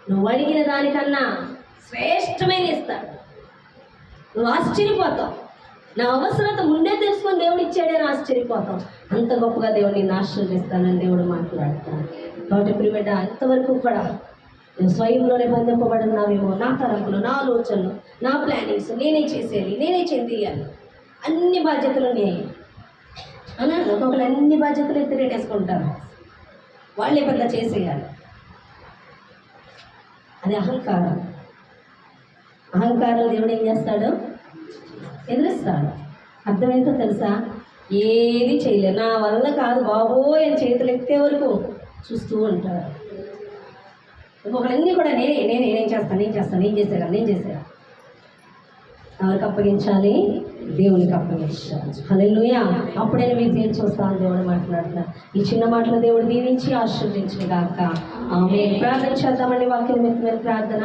నువ్వు అడిగిన దానికన్నా శ్రేష్టమైన ఇస్తాడు. నువ్వు ఆశ్చర్యపోతావు. నా అవసరత ముందే తెలుసుకొని దేవుడు ఇచ్చాడని ఆశ్చర్యపోతాం. అంత గొప్పగా దేవుడు నిన్ను ఆశీర్వదిస్తానని దేవుడు మాట్లాడతాను. కాబట్టి ప్రియబిడ్డ, అంతవరకు కూడా నువ్వు స్వయంలోనే బంధింపబడున్నావేమో. నా తలంపులు, నా ఆలోచనలు, నా ప్లానింగ్స్, నేనే చేసేయాలి, నేనే చెందియాలి, అన్ని బాధ్యతలు నేనే అన్నాను. ఒక్కొక్కరు అన్ని బాధ్యతలు ఎత్తిరేటేసుకుంటారు, వాళ్ళే పెద్ద చేసేయాలి. అది అహంకారం. అహంకారం దేవుడు ఏం చేస్తాడు? ఎదురిస్తాడు. అర్థమేంటో తెలుసా? ఏది చేయలేదు, నా వల్ల కాదు బాబోయ్ అని చేతులు ఎత్తే వరకు చూస్తూ ఉంటారు. ఇంకొకళ్ళన్నీ కూడా నేను చేసేగా ఎవరికి అప్పగించాలి? దేవునికి అప్పగించాలి. హల్లెలూయా. అప్పుడే విజయం చూస్తాను దేవుడు మాట్లాడుతున్నారు. ఈ చిన్న మాటలు దేవుడు దీవించి ఆశీర్వదించును గాక. ఆమేన్. ప్రార్థన చేద్దామండి. వాక్యం మీద ప్రార్థన.